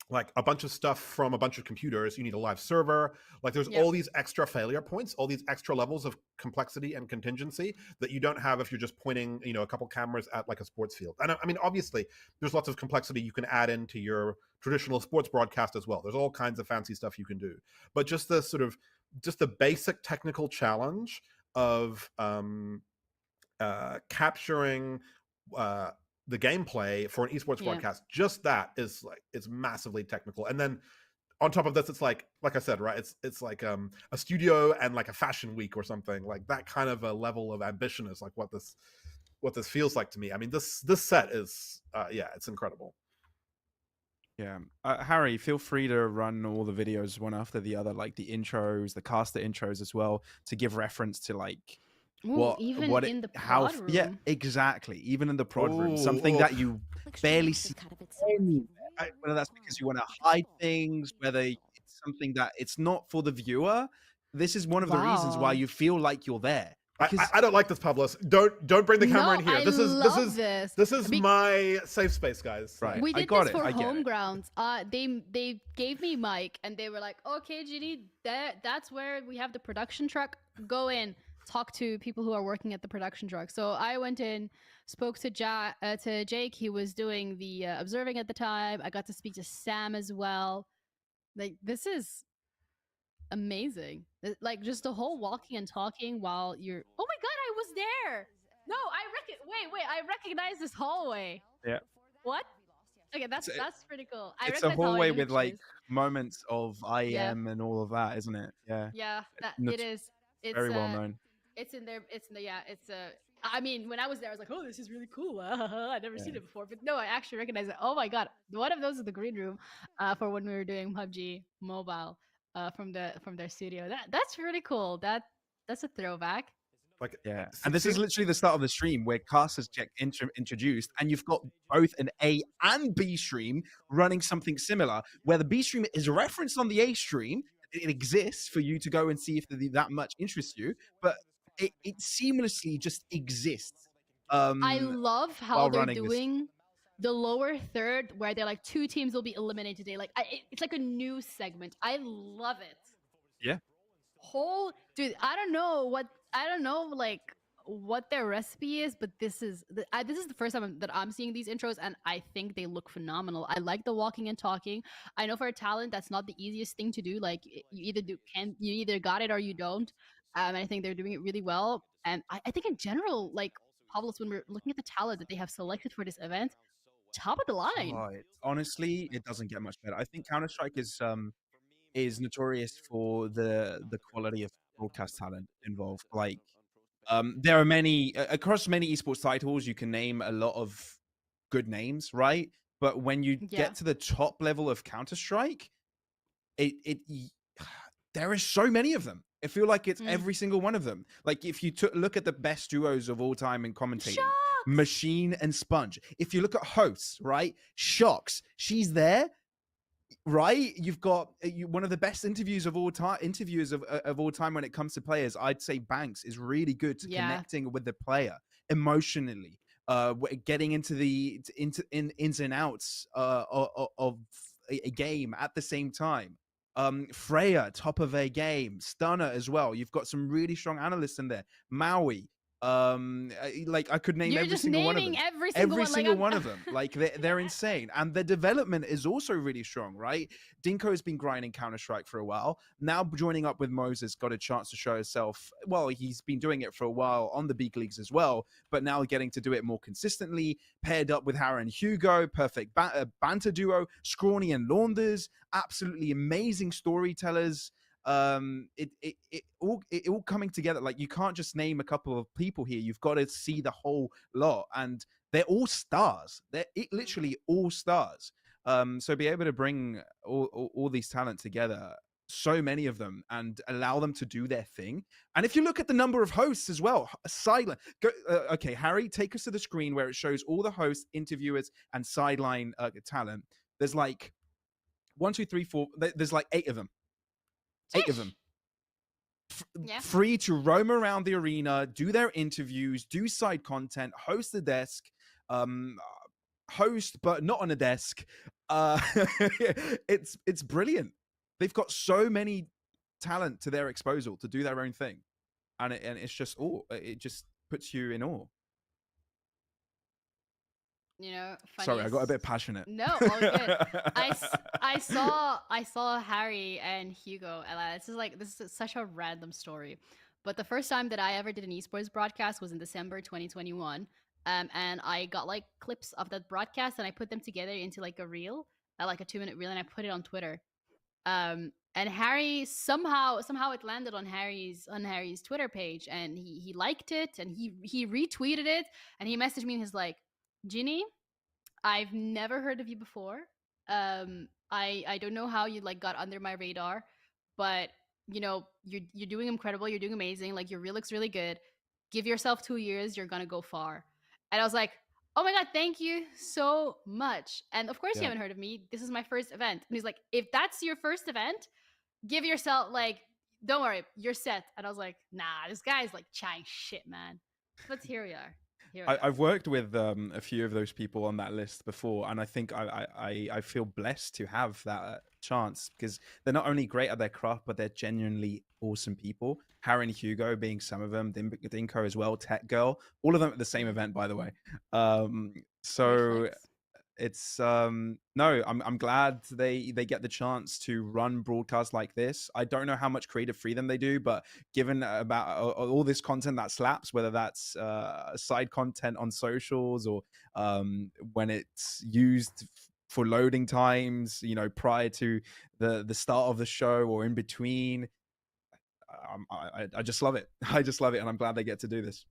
like a bunch of stuff from a bunch of computers. You need a live server. Like, there's all these extra failure points, all these extra levels of complexity and contingency that you don't have if you're just pointing, a couple cameras at like a sports field. And I mean, obviously, there's lots of complexity you can add into your traditional sports broadcast as well. There's all kinds of fancy stuff you can do. But just the basic technical challenge of capturing the gameplay for an esports broadcast, just that is like, it's massively technical. And then on top of this, it's like I said, right, it's like a studio and like a fashion week or something. Like, that kind of a level of ambition is like what this feels like to me. I mean, this set is it's incredible. Yeah. Harry, feel free to run all the videos one after the other, like the intros, the caster intros as well, to give reference to like in the prod room. Yeah, exactly. Even in the prod room, something that you barely see anywhere. Whether that's because you want to hide things, whether it's something that it's not for the viewer. This is one of the reasons why you feel like you're there. because I don't like this, Pablos. Don't bring the camera No, in here. I This love this. is my safe space, guys. right, We I did got this it. for I get home it. grounds. They gave me mic and they were like, "Okay, Ginny, that's where we have the production truck. Go in, talk to people who are working at the production truck." So I went in, spoke to to Jake. He was doing the observing at the time. I got to speak to Sam as well. Like, this is amazing. Like, just the whole walking and talking while you're. Oh my god, I was there. No, wait, I recognize this hallway. Yeah. What? Okay, It's a, that's pretty cool. I it's a recognize how hallway with like Unix is. moments of Yeah, IEM and all of that, isn't it? Yeah. yeah, that Not it is. It's very well known. it's in there. It's in the yeah. It's I mean, when I was there, I was like, "Oh, this is really cool. I've never seen Yeah. it before." But no, I actually recognize it. Oh my god, one of those is the green room, for when we were doing PUBG Mobile, from their studio. That's really cool. That's a throwback. Like, Yeah, and this is literally the start of the stream where Cast has introduced, and you've got both an A and B stream running something similar, where the B stream is referenced on the A stream. It exists for you to go and see if that much interests you, but it seamlessly just exists. I love how While they're running this, doing the lower third, where they're like 2 teams will be eliminated today. Like, it's like a news segment. I love it. yeah, Whole dude, I don't know like what their recipe is, but this is the first time that I'm seeing these intros, and I think they look phenomenal. I like the walking and talking. I know for a talent that's not the easiest thing to do. Like, you either got it or you don't. I think they're doing it really well, and I think in general, like, Pablos, when we're looking at the talent that they have selected for this event, top of the line. oh, honestly, it doesn't get much better. I think Counter Strike is notorious for the quality of broadcast talent involved. Like, there are many across many esports titles. You can name a lot of good names, right? But when you Yeah. get to the top level of Counter Strike, there is so many of them. I feel like it's every single one of them. Like, if you look at the best duos of all time in commentating, Shocks! Machine and Sponge. If you look at hosts, right? Shocks, she's there. Right, you've got one of the best interviewers of all time when it comes to players. I'd say Banks is really good to connecting with the player emotionally, getting into the ins and outs of a game at the same time. Freya, top of a game. Stunner as well. You've got some really strong analysts in there. Maui. Like, I could name You're every just single one of naming them. every single one. Single one of them. Like, they're insane, and the development is also really strong, right? Dinko has been grinding Counter Strike for a while. Now joining up with Moses, got a chance to show himself. Well, he's been doing it for a while on the big leagues as well, but now getting to do it more consistently. Paired up with Hara and Hugo, perfect banter duo. Scrawny and Launders, absolutely amazing storytellers. It all coming together. Like, you can't just name a couple of people here. You've got to see the whole lot, and they're all stars. They're literally all stars. So be able to bring all these talent together, so many of them, and allow them to do their thing. And if you look at the number of hosts as well, sideline. Okay, Harry, take us to the screen where it shows all the hosts, interviewers, and sideline talent. There's like 1, 2, 3, 4. There's like 8 of them. 8 of them. Free to roam around the arena, do their interviews, do side content, host the desk, host but not on a desk. It's brilliant. They've got so many talent to their disposal to do their own thing, and it's just it just puts you in awe. Sorry, I got a bit passionate. No, all good. I saw Harry and Hugo. This is such a random story, but the first time that I ever did an esports broadcast was in December 2021. And I got like clips of that broadcast, and I put them together into like a reel, like a 2-minute reel, and I put it on Twitter. And Harry somehow it landed on Harry's Twitter page, and he liked it, and he retweeted it, and he messaged me and he's like, "Ginny, I've never heard of you before. I don't know how you like got under my radar, but you're doing incredible. You're doing amazing. Like, your reel looks really good. Give yourself 2 years. You're gonna go far." And I was like, "Oh my god, thank you so much." And of course, you haven't heard of me. This is my first event. And he's like, "If that's your first event, give yourself like don't worry, you're set. And I was like, nah, this guy's like chatting shit, man. But here we are. Here we are. I've worked with a few of those people on that list before, and I think I feel blessed to have that chance, because they're not only great at their craft, but they're genuinely awesome people. Harry and Hugo being some of them, Dinko as well, Tech Girl, all of them at the same event, by the way. Huge So flex. it's no, I'm glad they get the chance to run broadcasts like this. I don't know how much creative freedom they do, but given about all this content that slaps, whether that's side content on socials or when it's used for loading times, you know, prior to the start of the show or in between, I just love it. I just love it, and I'm glad they get to do this.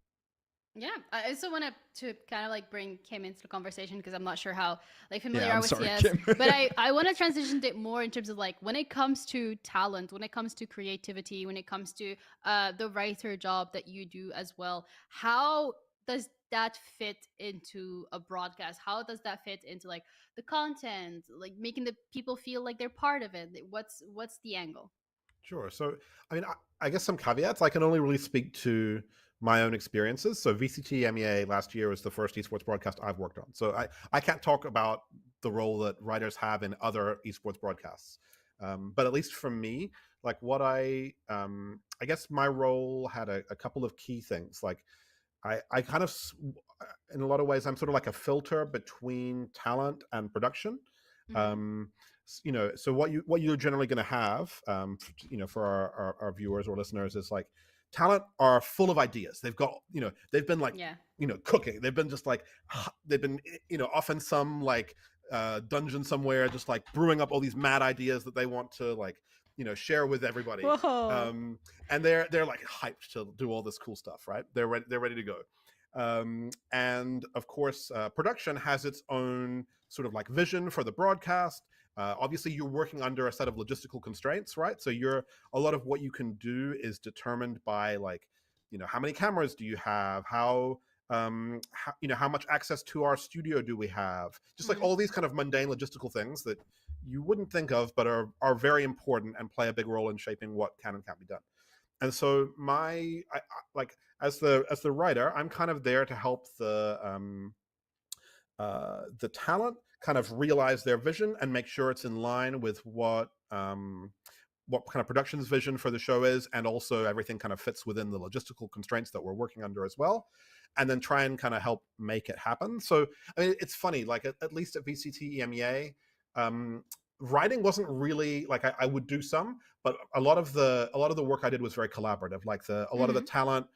Yeah, I also wanted to kind of like bring Kim into the conversation because I'm not sure how like familiar Yeah, are I'm with sorry, CS, Kim. but I want to transition it more in terms of like when it comes to talent, when it comes to creativity, when it comes to the writer job that you do as well. How does that fit into a broadcast? How does that fit into like the content, like making the people feel like they're part of it? What's the angle? Sure. So, I mean, I guess some caveats. I can only really speak to my own experiences. So, VCT EMEA last year was the first esports broadcast I've worked on. So, I can't talk about the role that writers have in other esports broadcasts. But at least for me, like what I guess my role had a couple of key things. Like, I kind of, in a lot of ways, I'm sort of like a filter between talent and production. Mm-hmm. Um, you know, so what you're generally going to have, you know, for our viewers or listeners is like talent are full of ideas. They've got, you know, they've been like, Yeah. you know, cooking. They've been just like, they've been, you know, off in some like dungeon somewhere, just like brewing up all these mad ideas that they want to like, you know, share with everybody. Whoa. And they're like hyped to do all this cool stuff, right? They're ready to go. And of course, production has its own sort of like vision for the broadcast. Obviously, you're working under a set of logistical constraints, right? So a lot of what you can do is determined by like, you know, how many cameras do you have? You know, how much access to our studio do we have? Just like Mm-hmm. all these kind of mundane logistical things that you wouldn't think of, but are very important and play a big role in shaping what can and can't be done. And so like as the writer, I'm kind of there to help the talent kind of realize their vision and make sure it's in line with what kind of production's vision for the show is, and also everything kind of fits within the logistical constraints that we're working under as well, and then try and kind of help make it happen. So I mean, it's funny, like at least at VCT EMEA, writing wasn't really like I would do some, but a lot of the work I did was very collaborative. Like a lot of the Mm-hmm. talent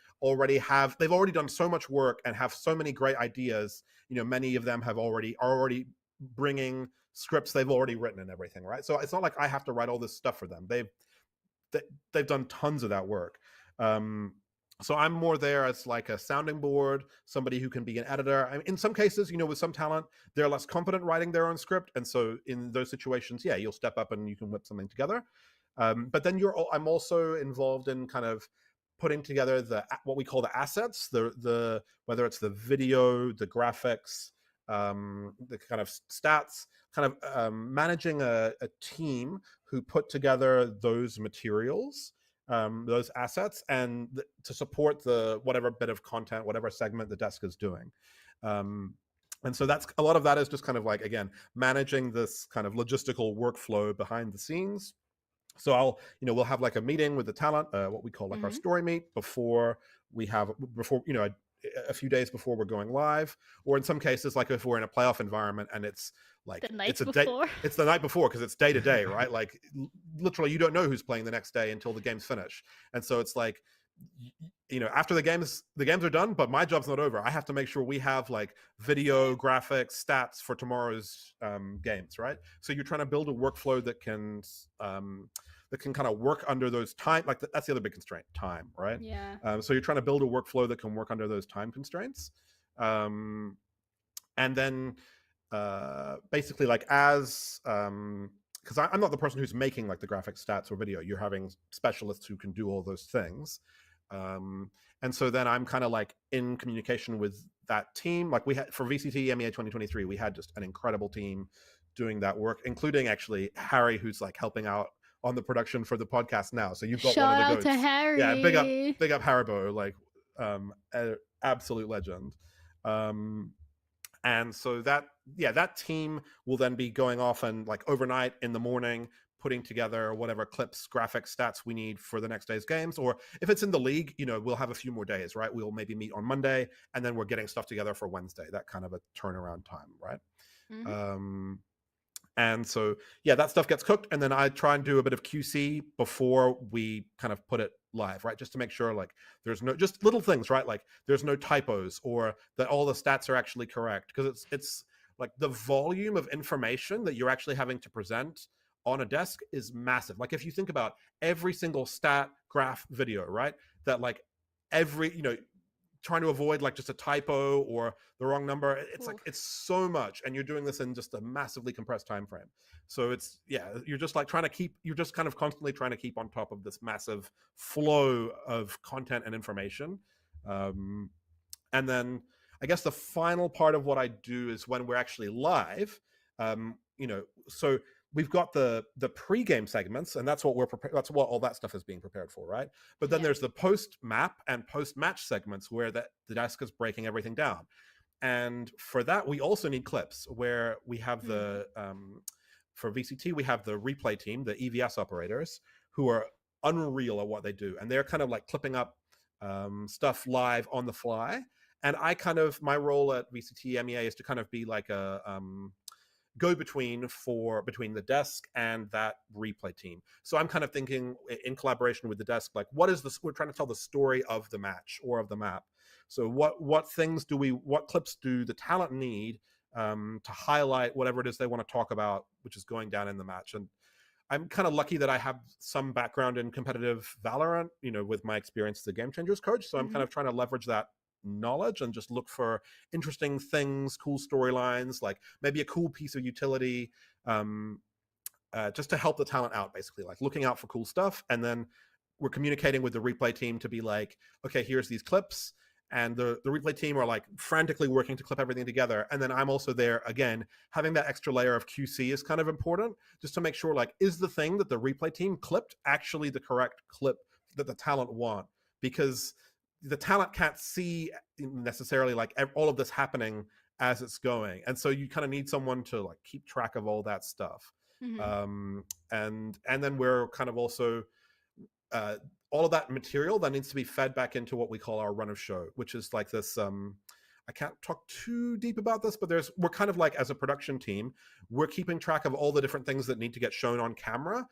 they've already done so much work and have so many great ideas. You know, many of them are already bringing scripts they've already written and everything, right? So it's not like I have to write all this stuff for them. They've done tons of that work. Um, so I'm more there as like a sounding board, somebody who can be an editor. I mean, in some cases, you know, with some talent, they're less confident writing their own script, and so in those situations, yeah, you'll step up and you can whip something together. But then I'm also involved in kind of putting together what we call the assets, the whether it's the video, the graphics, the kind of stats, kind of managing a team who put together those materials, those assets, and to support the whatever bit of content, whatever segment the desk is doing. And so that's a lot of that is just kind of like, again, managing this kind of logistical workflow behind the scenes. So we'll have like a meeting with the talent, what we call like our Mm-hmm. story meet before you know, a few days before we're going live, or in some cases, like if we're in a playoff environment and it's like The night it's a day, before. it's the night before because it's day to day, right? Like literally, you don't know who's playing the next day until the games finish, and so it's like, you know, after the games are done, but my job's not over. I have to make sure we have like video, graphics, stats for tomorrow's games, right? So you're trying to build a workflow that can kind of work under those time, like that's the other big constraint, time, right? Yeah. So you're trying to build a workflow that can work under those time constraints, and then basically like as because I'm not the person who's making like the graphic stats or video. You're having specialists who can do all those things, and so then I'm kind of like in communication with that team. Like we had for VCT EMEA 2023, we had just an incredible team doing that work, including actually Harry, who's like helping out on the production for the podcast now. So you've got Shout one of the out to goats. Harry. Yeah, big up Haribo, like absolute legend. And so that team will then be going off and like overnight in the morning putting together whatever clips, graphics, stats we need for the next day's games. Or if it's in the league, we'll have a few more days, right? We'll maybe meet on Monday and then we're getting stuff together for Wednesday, that kind of a turnaround time, right? Mm-hmm. And so, that stuff gets cooked. And then I try and do a bit of QC before we kind of put it live, right? Just to make sure like there's no, just little things, right? Like there's no typos or that all the stats are actually correct. Because it's like the volume of information that you're actually having to present on a desk is massive. Like if you think about every single stat, graph, video, right? That like every, trying to avoid like just a typo or the wrong number, it's like it's so much, and you're doing this in just a massively compressed time frame. So it's you're just like you're just kind of constantly trying to keep on top of this massive flow of content and information. And then I guess the final part of what I do is when we're actually live, so we've got the pre-game segments, and that's what that's what all that stuff is being prepared for, right? But then there's the post-map and post-match segments where the desk is breaking everything down. And for that, we also need clips where we have the for VCT, we have the replay team, the EVS operators, who are unreal at what they do, and they're kind of like clipping up stuff live on the fly. And my role at VCT EMEA is to kind of be like a go-between between the desk and that replay team. So I'm kind of thinking in collaboration with the desk, like we're trying to tell the story of the match or of the map. So what clips do the talent need to highlight whatever it is they want to talk about, which is going down in the match. And I'm kind of lucky that I have some background in competitive Valorant, with my experience as a Game Changers coach. So I'm kind of trying to leverage that knowledge and just look for interesting things, cool storylines, like maybe a cool piece of utility, just to help the talent out, basically, like looking out for cool stuff. And then we're communicating with the replay team to be like, okay, here's these clips. And the replay team are like frantically working to clip everything together. And then I'm also there again, having that extra layer of QC is kind of important, just to make sure like, is the thing that the replay team clipped actually the correct clip that the talent want? Because the talent can't see necessarily like all of this happening as it's going. And so you kind of need someone to like keep track of all that stuff. And then we're kind of also, all of that material that needs to be fed back into what we call our run of show, which is like this, I can't talk too deep about this, but we're kind of like, as a production team, we're keeping track of all the different things that need to get shown on camera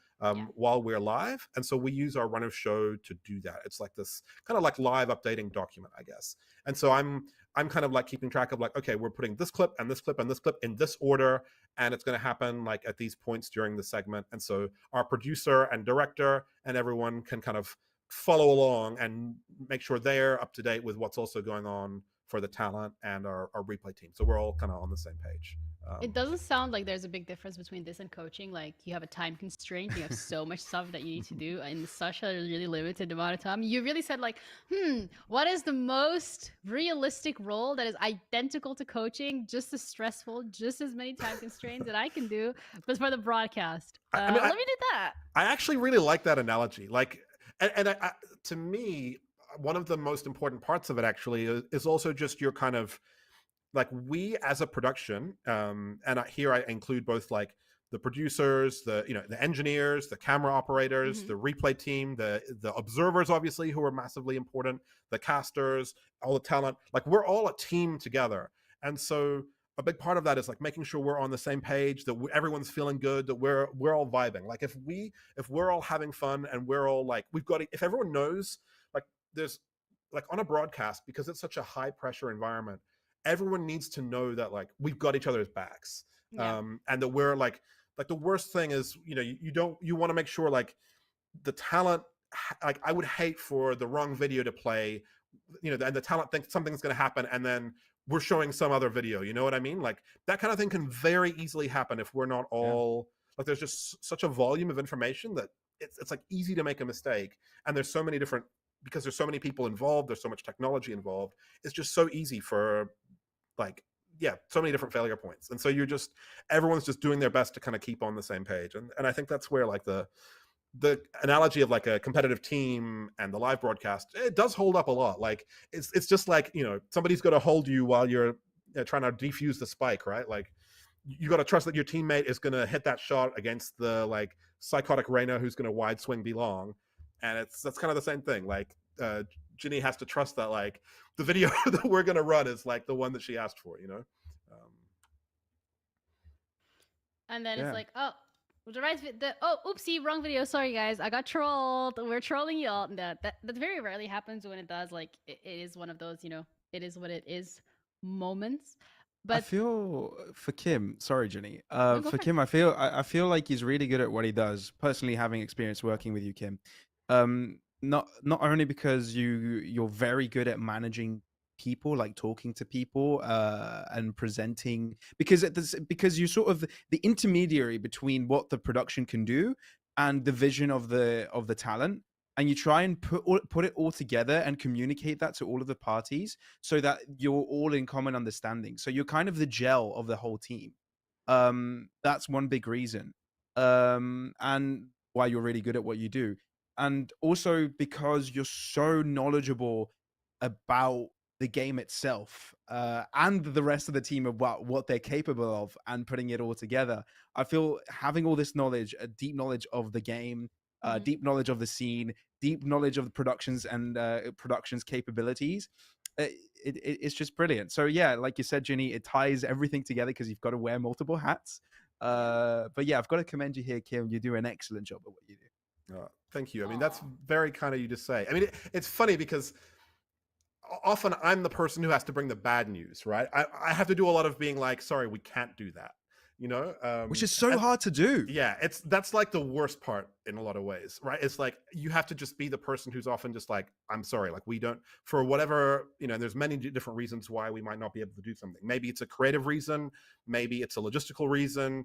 while we're live. And so we use our run of show to do that. It's like this kind of like live updating document, I guess. And so I'm kind of like keeping track of like, okay, we're putting this clip and this clip and this clip in this order, and it's going to happen like at these points during the segment. And so our producer and director and everyone can kind of follow along and make sure they're up to date with what's also going on for the talent and our replay team. So we're all kind of on the same page. It doesn't sound like there's a big difference between this and coaching. Like you have a time constraint, you have so much stuff that you need to do in such a really limited amount of time. You really said like, what is the most realistic role that is identical to coaching, just as stressful, just as many time constraints that I can do, but for the broadcast? Let me do that. I actually really like that analogy. Like, and to me, one of the most important parts of it actually is also just your kind of like, we as a production, and here I include both like the producers, the engineers, the camera operators, the replay team, the observers, obviously, who are massively important, the casters, all the talent. Like, we're all a team together. And so a big part of that is like making sure we're on the same page, that everyone's feeling good, that we're all vibing. Like if we're all having fun and we're all like, if everyone knows, like there's like on a broadcast, because it's such a high pressure environment, everyone needs to know that like we've got each other's backs. And that we're like the worst thing is, you want to make sure like the talent, like I would hate for the wrong video to play, and the talent thinks something's going to happen and then we're showing some other video, you know what I mean? Like that kind of thing can very easily happen if we're not all like, there's just such a volume of information that it's like easy to make a mistake. And there's so many different, because there's so many people involved, there's so much technology involved, it's just so easy for like, so many different failure points. And so everyone's just doing their best to kind of keep on the same page. And I think that's where like the the analogy of like a competitive team and the live broadcast, it does hold up a lot. Like it's just like, somebody's got to hold you while you're trying to defuse the spike, right? Like you got to trust that your teammate is going to hit that shot against the like psychotic Reyna who's going to wide swing be long. And that's kind of the same thing. Like Ginny has to trust that like the video that we're going to run is like the one that she asked for, And then Yeah. it's like, oh, oopsie, wrong video. Sorry guys, I got trolled. We're trolling y'all. That very rarely happens. When it does, like it is one of those, it is what it is moments. I But feel for Kim, sorry, Jenny. no, go For for it. Kim, I feel like he's really good at what he does. Personally, having experience working with you, Kim, not only because you're very good at managing people, like talking to people, and presenting, because you're sort of the intermediary between what the production can do and the vision of the talent, and you try and put it all together and communicate that to all of the parties so that you're all in common understanding. So you're kind of the gel of the whole team. That's one big reason. And why you're really good at what you do. And also because you're so knowledgeable about the game itself, and the rest of the team about what they're capable of and putting it all together. I feel having all this knowledge, a deep knowledge of the game, deep knowledge of the scene, deep knowledge of the productions and productions capabilities, it's just brilliant. So yeah, like you said, Ginny, it ties everything together because you've got to wear multiple hats. But yeah, I've got to commend you here, Kim. You do an excellent job at what you do. Thank you. I mean, that's very kind of you to say. I mean, it's funny because often I'm the person who has to bring the bad news, right? I have to do a lot of being like, sorry, we can't do that, which is so hard to do. Yeah, that's like the worst part in a lot of ways, right? It's like you have to just be the person who's often just like, I'm sorry, like we don't, for whatever, there's many different reasons why we might not be able to do something. Maybe it's a creative reason, maybe it's a logistical reason,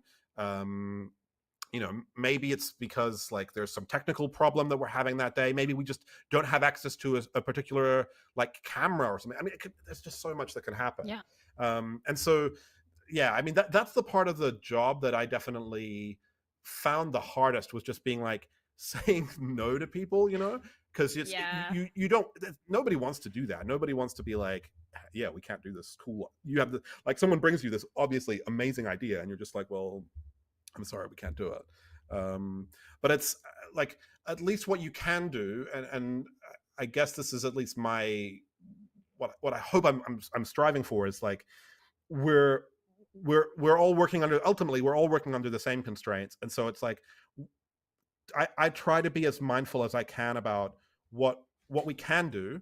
maybe it's because like there's some technical problem that we're having that day. Maybe we just don't have access to a particular like camera or something. I mean, there's just so much that can happen. Yeah. And so, yeah, I mean, that's the part of the job that I definitely found the hardest, was just being like saying no to people, because it's you don't, nobody wants to do that. Nobody wants to be like, yeah, we can't do this. Cool. You have like someone brings you this obviously amazing idea and you're just like, well, I'm sorry, we can't do it. But it's like at least what you can do, and I guess this is at least my what I hope I'm striving for is like we're all working under, ultimately we're all working under the same constraints, and so it's like I try to be as mindful as I can about what we can do,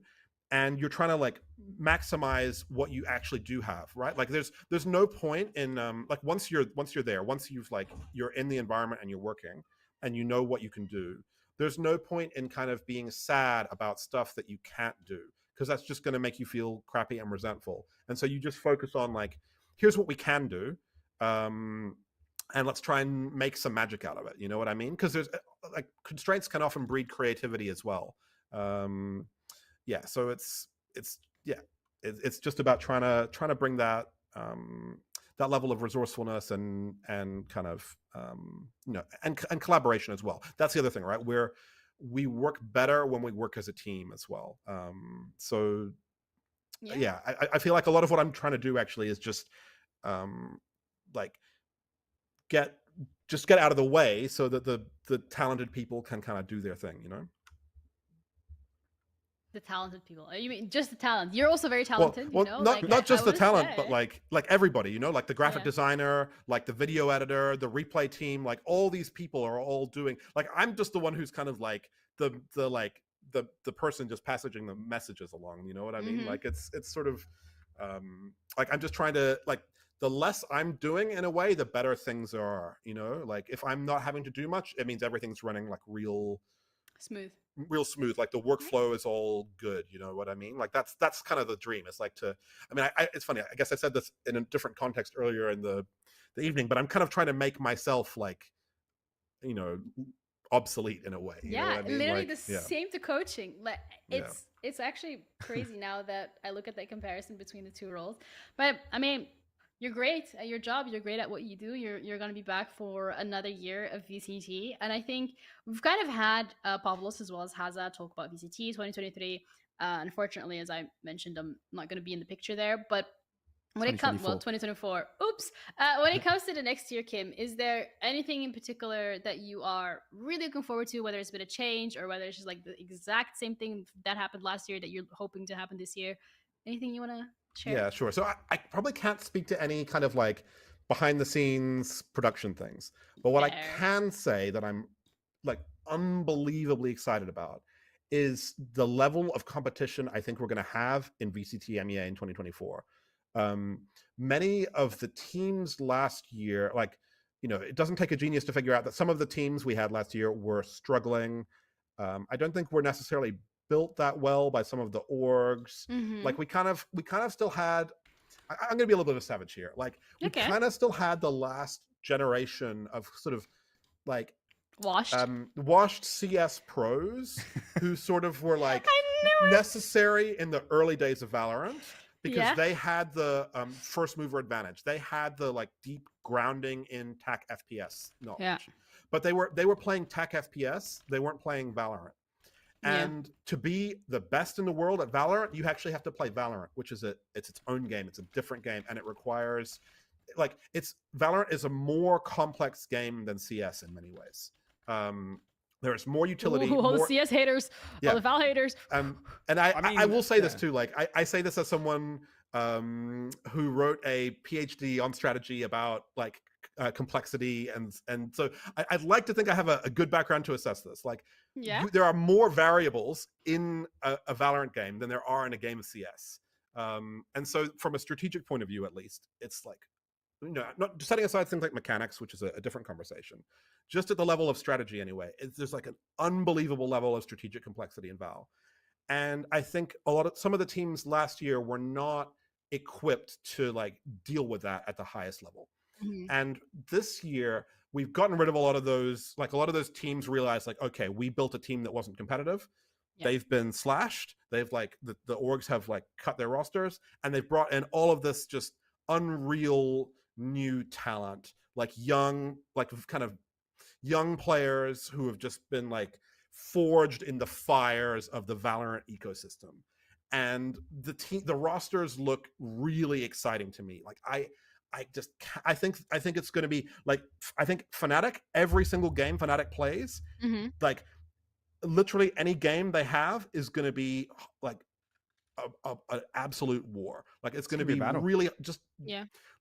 and you're trying to like maximize what you actually do have, right? Like there's no point in like once you're there, once you've like you're in the environment and you're working and you know what you can do, there's no point in kind of being sad about stuff that you can't do, because that's just going to make you feel crappy and resentful. And so you just focus on like, here's what we can do, and let's try and make some magic out of it. You know what I mean? Because there's like constraints can often breed creativity as well. Yeah, so it's just about trying to bring that that level of resourcefulness and kind of and collaboration as well. That's the other thing, right? Where we work better when we work as a team as well. So yeah, I feel like a lot of what I'm trying to do actually is just like get out of the way so that the talented people can kind of do their thing, The talented people. You mean just the talent? You're also very talented, well, like, not just the talent, say. but like everybody, like the graphic designer, like the video editor, the replay team, like all these people are all doing, like I'm just the one who's kind of like the person just passaging the messages along, you know what I mean? Like it's sort of like I'm just trying to, like, the less I'm doing in a way, the better things are, like if I'm not having to do much, it means everything's running like real smooth. Like the workflow is all good, you know what I mean? Like that's kind of the dream. It's like it's funny, I guess I said this in a different context earlier in the evening, but I'm kind of trying to make myself like, obsolete in a way. You know what I mean? Literally like, the same to coaching. Like it's actually crazy now that I look at the comparison between the two roles. But I mean, You're great at your job. You're great at what you do. You're going to be back for another year of VCT. And I think we've kind of had Pavlos as well as Haza talk about VCT 2023. Unfortunately, as I mentioned, I'm not going to be in the picture there. But when it comes, well, 2024. 2024. Oops. When it comes to the next year, Kim, is there anything in particular that you are really looking forward to, whether it's been a change or whether it's just like the exact same thing that happened last year that you're hoping to happen this year? Anything you want to share? Yeah, sure. So I probably can't speak to any kind of like behind the scenes production things, but what I Fair. can say that I'm like unbelievably excited about is the level of competition I think we're going to have in VCT MEA in 2024. Um, Many of the teams last year, like, you know, it doesn't take a genius to figure out that some of the teams we had last year were struggling. I don't think we're necessarily built that well by some of the orgs. Mm-hmm. Like we kind of still had. I'm going to be a little bit of a savage here. Like we Okay. kind of still had the last generation of sort of like Washed. washed CS pros who sort of were like I knew it. necessary in the early days of Valorant because Yeah. they had the first mover advantage. They had the like deep grounding in TAC FPS knowledge. Yeah. But they were playing TAC FPS. They weren't playing Valorant. Yeah. And to be the best in the world at Valorant, you actually have to play Valorant, which is it's its own game. It's a different game, and it requires like Valorant is a more complex game than CS in many ways. There's more utility. Ooh, all more, the CS haters, all the Val haters. and I will say this too. Like I say this as someone who wrote a PhD on strategy about like complexity, and so I'd like to think I have a good background to assess this. Like, Yeah. there are more variables in a Valorant game than there are in a game of CS. And so, from a strategic point of view, at least, it's like, you know, not setting aside things like mechanics, which is a different conversation. Just at the level of strategy, anyway, there's like an unbelievable level of strategic complexity in Val. And I think some of the teams last year were not equipped to like deal with that at the highest level. Mm-hmm. And this year we've gotten rid of a lot of those. Like a lot of those teams realized, like, okay, we built a team that wasn't competitive. Yeah. They've been slashed. They've like the orgs have like cut their rosters, and they've brought in all of this just unreal new talent, like young, like kind of young players who have just been like forged in the fires of the Valorant ecosystem. And the rosters look really exciting to me. Like I think it's going to be like, I think Fnatic, every single game Fnatic plays, Mm-hmm. like literally any game they have is going to be like an absolute war. Like it's going to be really just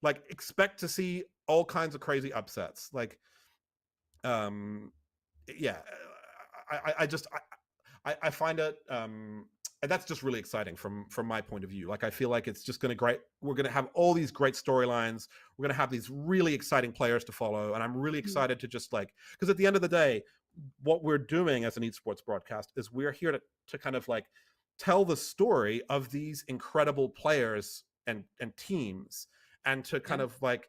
like expect to see all kinds of crazy upsets. Like yeah, I find it and that's just really exciting from my point of view. Like I feel like it's just going to we're going to have all these great storylines. We're going to have these really exciting players to follow, and I'm really excited to just like, because at the end of the day, what we're doing as an esports broadcast is we're here to kind of like tell the story of these incredible players and teams, and to kind of like,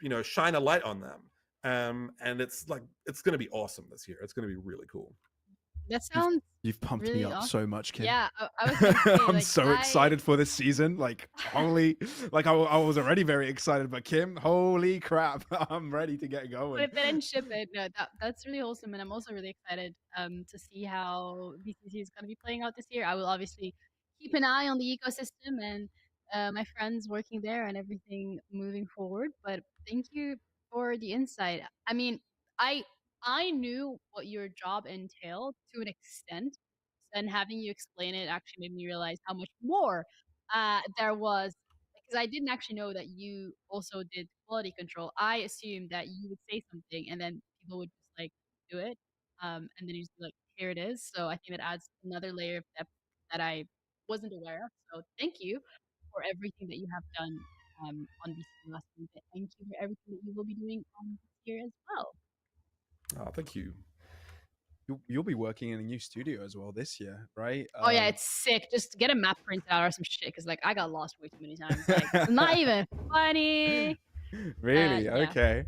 you know, shine a light on them. And it's like, it's going to be awesome this year. It's going to be really cool. That sounds You've pumped really me up so much, Kim. Yeah, I was gonna say, I'm like, so excited for this season. Like, holy, like I was already very excited, but Kim, holy crap, I'm ready to get going. Put it in, ship it. No, that's really wholesome, and I'm also really excited to see how VCT is going to be playing out this year. I will obviously keep an eye on the ecosystem and my friends working there and everything moving forward. But thank you for the insight. I mean, I knew what your job entailed to an extent, and having you explain it actually made me realize how much more there was, because I didn't actually know that you also did quality control. I assumed that you would say something and then people would just like do it, and then you just be like, "Here it is." So I think that adds another layer of depth that I wasn't aware of. So thank you for everything that you have done on VC last week. Thank you for everything that you will be doing this year as well. Oh, thank you. You'll be working in a new studio as well this year, right? Oh yeah, it's sick. Just get a map printed out or some shit, because like I got lost way too many times. Like, not even funny. Really? Yeah. Okay.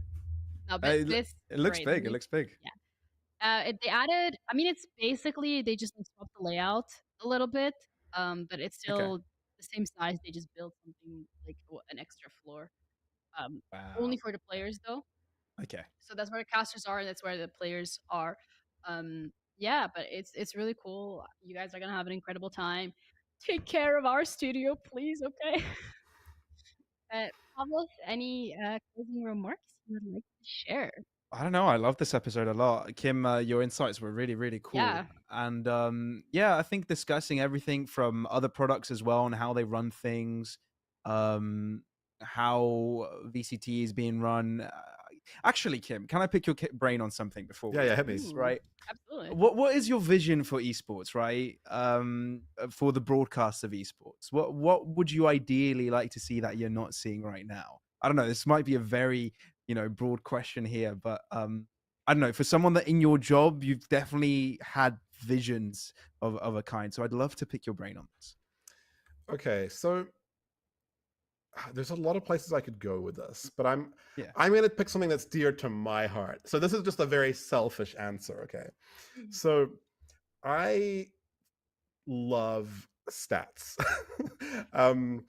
No, but It looks great. big. It looks big. Yeah. They added. I mean, it's basically they just like, swapped the layout a little bit. But it's still the same size. They just built something like an extra floor. only Wow. for the players though. Okay. So that's where the casters are, and that's where the players are. Yeah, but it's really cool. You guys are gonna have an incredible time. Take care of our studio, please, okay? Pavlos, any closing remarks you would like to share? I don't know. I love this episode a lot. Kim, your insights were really, really cool. Yeah. And yeah, I think discussing everything from other products as well and how they run things, um, how VCT is being run. Actually, Kim, can I pick your brain on something before we Yeah, end hit me. this? Ooh, Right. absolutely. What is your vision for esports, right? For the broadcast of esports, what would you ideally like to see that you're not seeing right now? I don't know. This might be a very broad question here, but I don't know. For someone that in your job, you've definitely had visions of a kind. So I'd love to pick your brain on this. Okay, so there's a lot of places I could go with this, but Yeah. I'm going to pick something that's dear to my heart. So this is just a very selfish answer, okay? So I love stats. And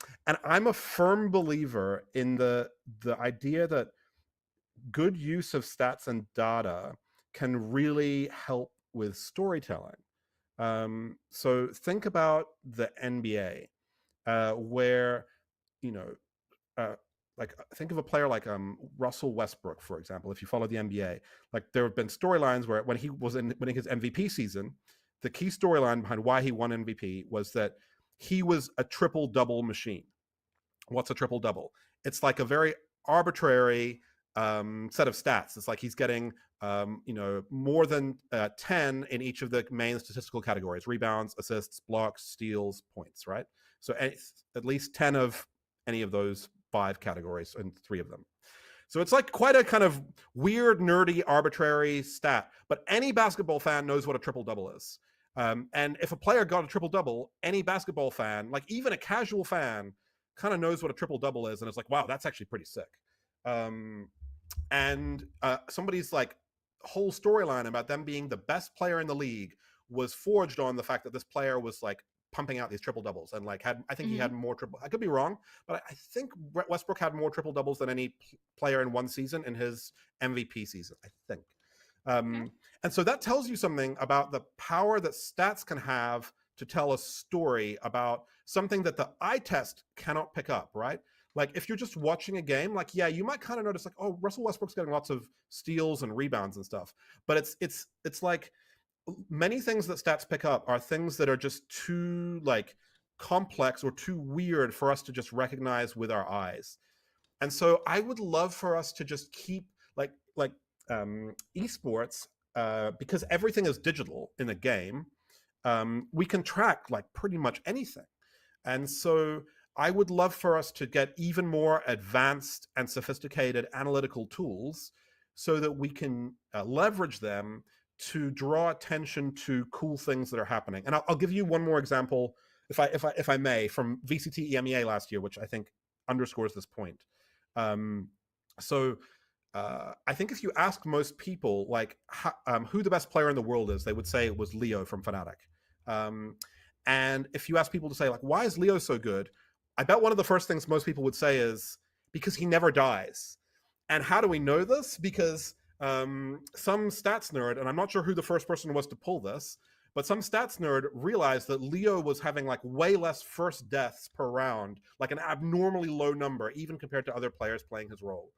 I'm a firm believer in the idea that good use of stats and data can really help with storytelling. So think about the NBA, where you know like think of a player like Russell Westbrook, for example. If you follow the NBA, like there have been storylines where when he was winning his MVP season, the key storyline behind why he won MVP was that he was a triple double machine. What's a triple double? It's like a very arbitrary set of stats. It's like he's getting more than 10 in each of the main statistical categories: rebounds, assists, blocks, steals, points, right? So at least 10 of any of those 5 categories and 3 of them. So it's like quite a kind of weird, nerdy, arbitrary stat. But any basketball fan knows what a triple double is. And if a player got a triple double, any basketball fan, like even a casual fan, kind of knows what a triple double is, and it's like, wow, that's actually pretty sick. And somebody's like whole storyline about them being the best player in the league was forged on the fact that this player was like pumping out these triple doubles and like I think he had more triple. I could be wrong, but I think Westbrook had more triple doubles than any player in one season in his MVP season, I think. And so that tells you something about the power that stats can have to tell a story about something that the eye test cannot pick up, right? Like if you're just watching a game, like, yeah, you might kind of notice like, oh, Russell Westbrook's getting lots of steals and rebounds and stuff. But it's like many things that stats pick up are things that are just too like complex or too weird for us to just recognize with our eyes. And so I would love for us to just keep like esports, because everything is digital in a game. We can track like pretty much anything. And so I would love for us to get even more advanced and sophisticated analytical tools so that we can leverage them to draw attention to cool things that are happening. And I'll give you one more example, if I may, from VCT EMEA last year, which I think underscores this point. So I think if you ask most people like who the best player in the world is, they would say it was Leo from Fnatic. And if you ask people to say like, why is Leo so good? I bet one of the first things most people would say is because he never dies. And how do we know this? Because some stats nerd, and I'm not sure who the first person was to pull this, but some stats nerd realized that Leo was having like way less first deaths per round, like an abnormally low number, even compared to other players playing his role.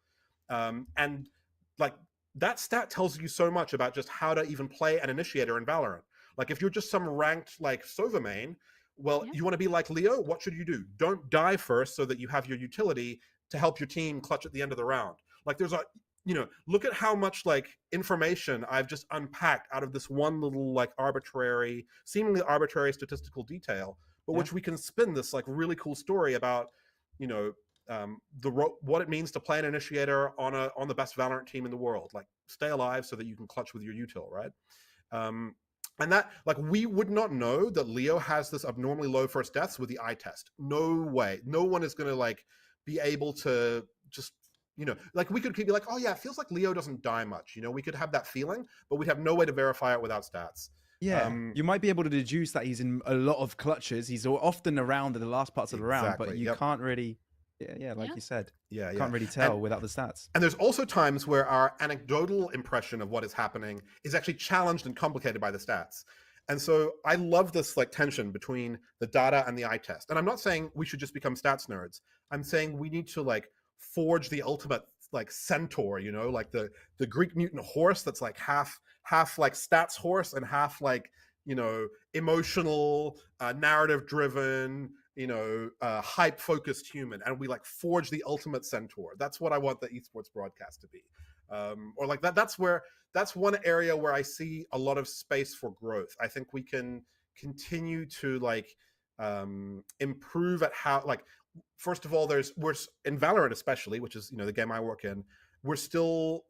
And like that stat tells you so much about just how to even play an initiator in Valorant. Like if you're just some ranked like Sova main, well, you want to be like Leo, what should you do? Don't die first so that you have your utility to help your team clutch at the end of the round. Like there's a, look at how much like information I've just unpacked out of this one little like seemingly arbitrary statistical detail, but which we can spin this like really cool story about, what it means to play an initiator on the best Valorant team in the world. Like stay alive so that you can clutch with your util, right? And that, like, we would not know that Leo has this abnormally low first deaths with the eye test. No way. No one is going to, like, be able to just, like, we could be like, oh, yeah, it feels like Leo doesn't die much. We could have that feeling, but we'd have no way to verify it without stats. Yeah, you might be able to deduce that he's in a lot of clutches. He's often around in the last parts of the round, but you can't really Yeah, like Yeah. you said, Yeah, yeah. can't really And tell without the stats. and there's also times where our anecdotal impression of what is happening is actually challenged and complicated by the stats. And so I love this like tension between the data and the eye test. And I'm not saying we should just become stats nerds. I'm saying we need to like forge the ultimate like centaur, you know, like the Greek mutant horse that's like half like stats horse and half like, you know, emotional, narrative driven, you know, hype focused human, and we like forge the ultimate centaur. That's what I want the esports broadcast to be. Or like that's one area where I see a lot of space for growth. I think we can continue to like improve at how like first of all we're in Valorant especially, which is, you know, the game I work in, we're still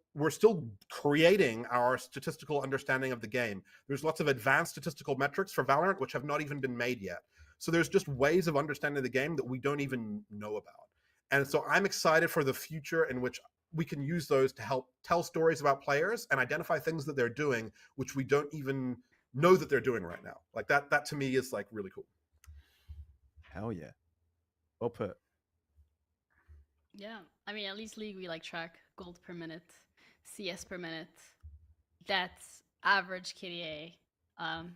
creating our statistical understanding of the game. There's lots of advanced statistical metrics for Valorant which have not even been made yet. So there's just ways of understanding the game that we don't even know about. And so I'm excited for the future in which we can use those to help tell stories about players and identify things that they're doing which we don't even know that they're doing right now. Like that to me is like really cool. Hell yeah. Well put. Yeah. I mean, at least League, we like track gold per minute, CS per minute. That's average KDA.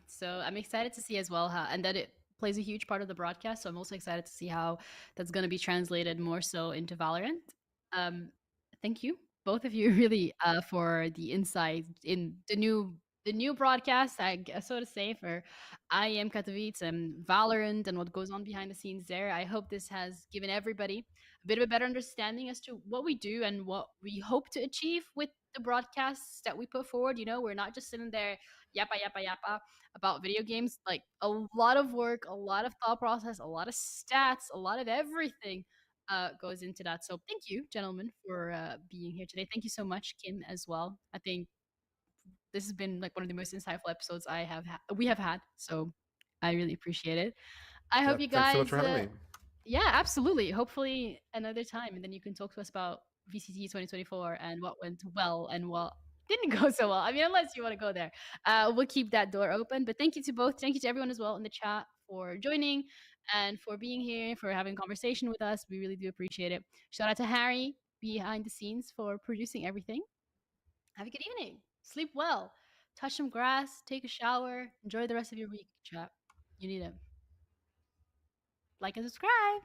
So I'm excited to see as well how, and that it plays a huge part of the broadcast. So I'm also excited to see how that's going to be translated more so into Valorant. Um, thank you, both of you, really, for the insight in the new broadcast, I guess so to say, for I am Katowice and Valorant and what goes on behind the scenes there. I hope this has given everybody a bit of a better understanding as to what we do and what we hope to achieve with the broadcasts that we put forward. You know, we're not just sitting there yappa yappa yappa about video games. Like a lot of work, a lot of thought process, a lot of stats, a lot of everything goes into that. So thank you, gentlemen, for being here today. Thank you so much, Kim, as well. I think this has been like one of the most insightful episodes we have had. So I really appreciate it. I Yeah, hope you thanks so much guys for having me. yeah, absolutely. Hopefully another time, and then you can talk to us about VCT 2024 and what went well and what didn't go so well. I mean, unless you want to go there, we'll keep that door open. But thank you to both. Thank you to everyone as well in the chat for joining and for being here, for having a conversation with us. We really do appreciate it. Shout out to Harry behind the scenes for producing everything. Have a good evening. Sleep well. Touch some grass. Take a shower. Enjoy the rest of your week, chat. You need it. Like and subscribe.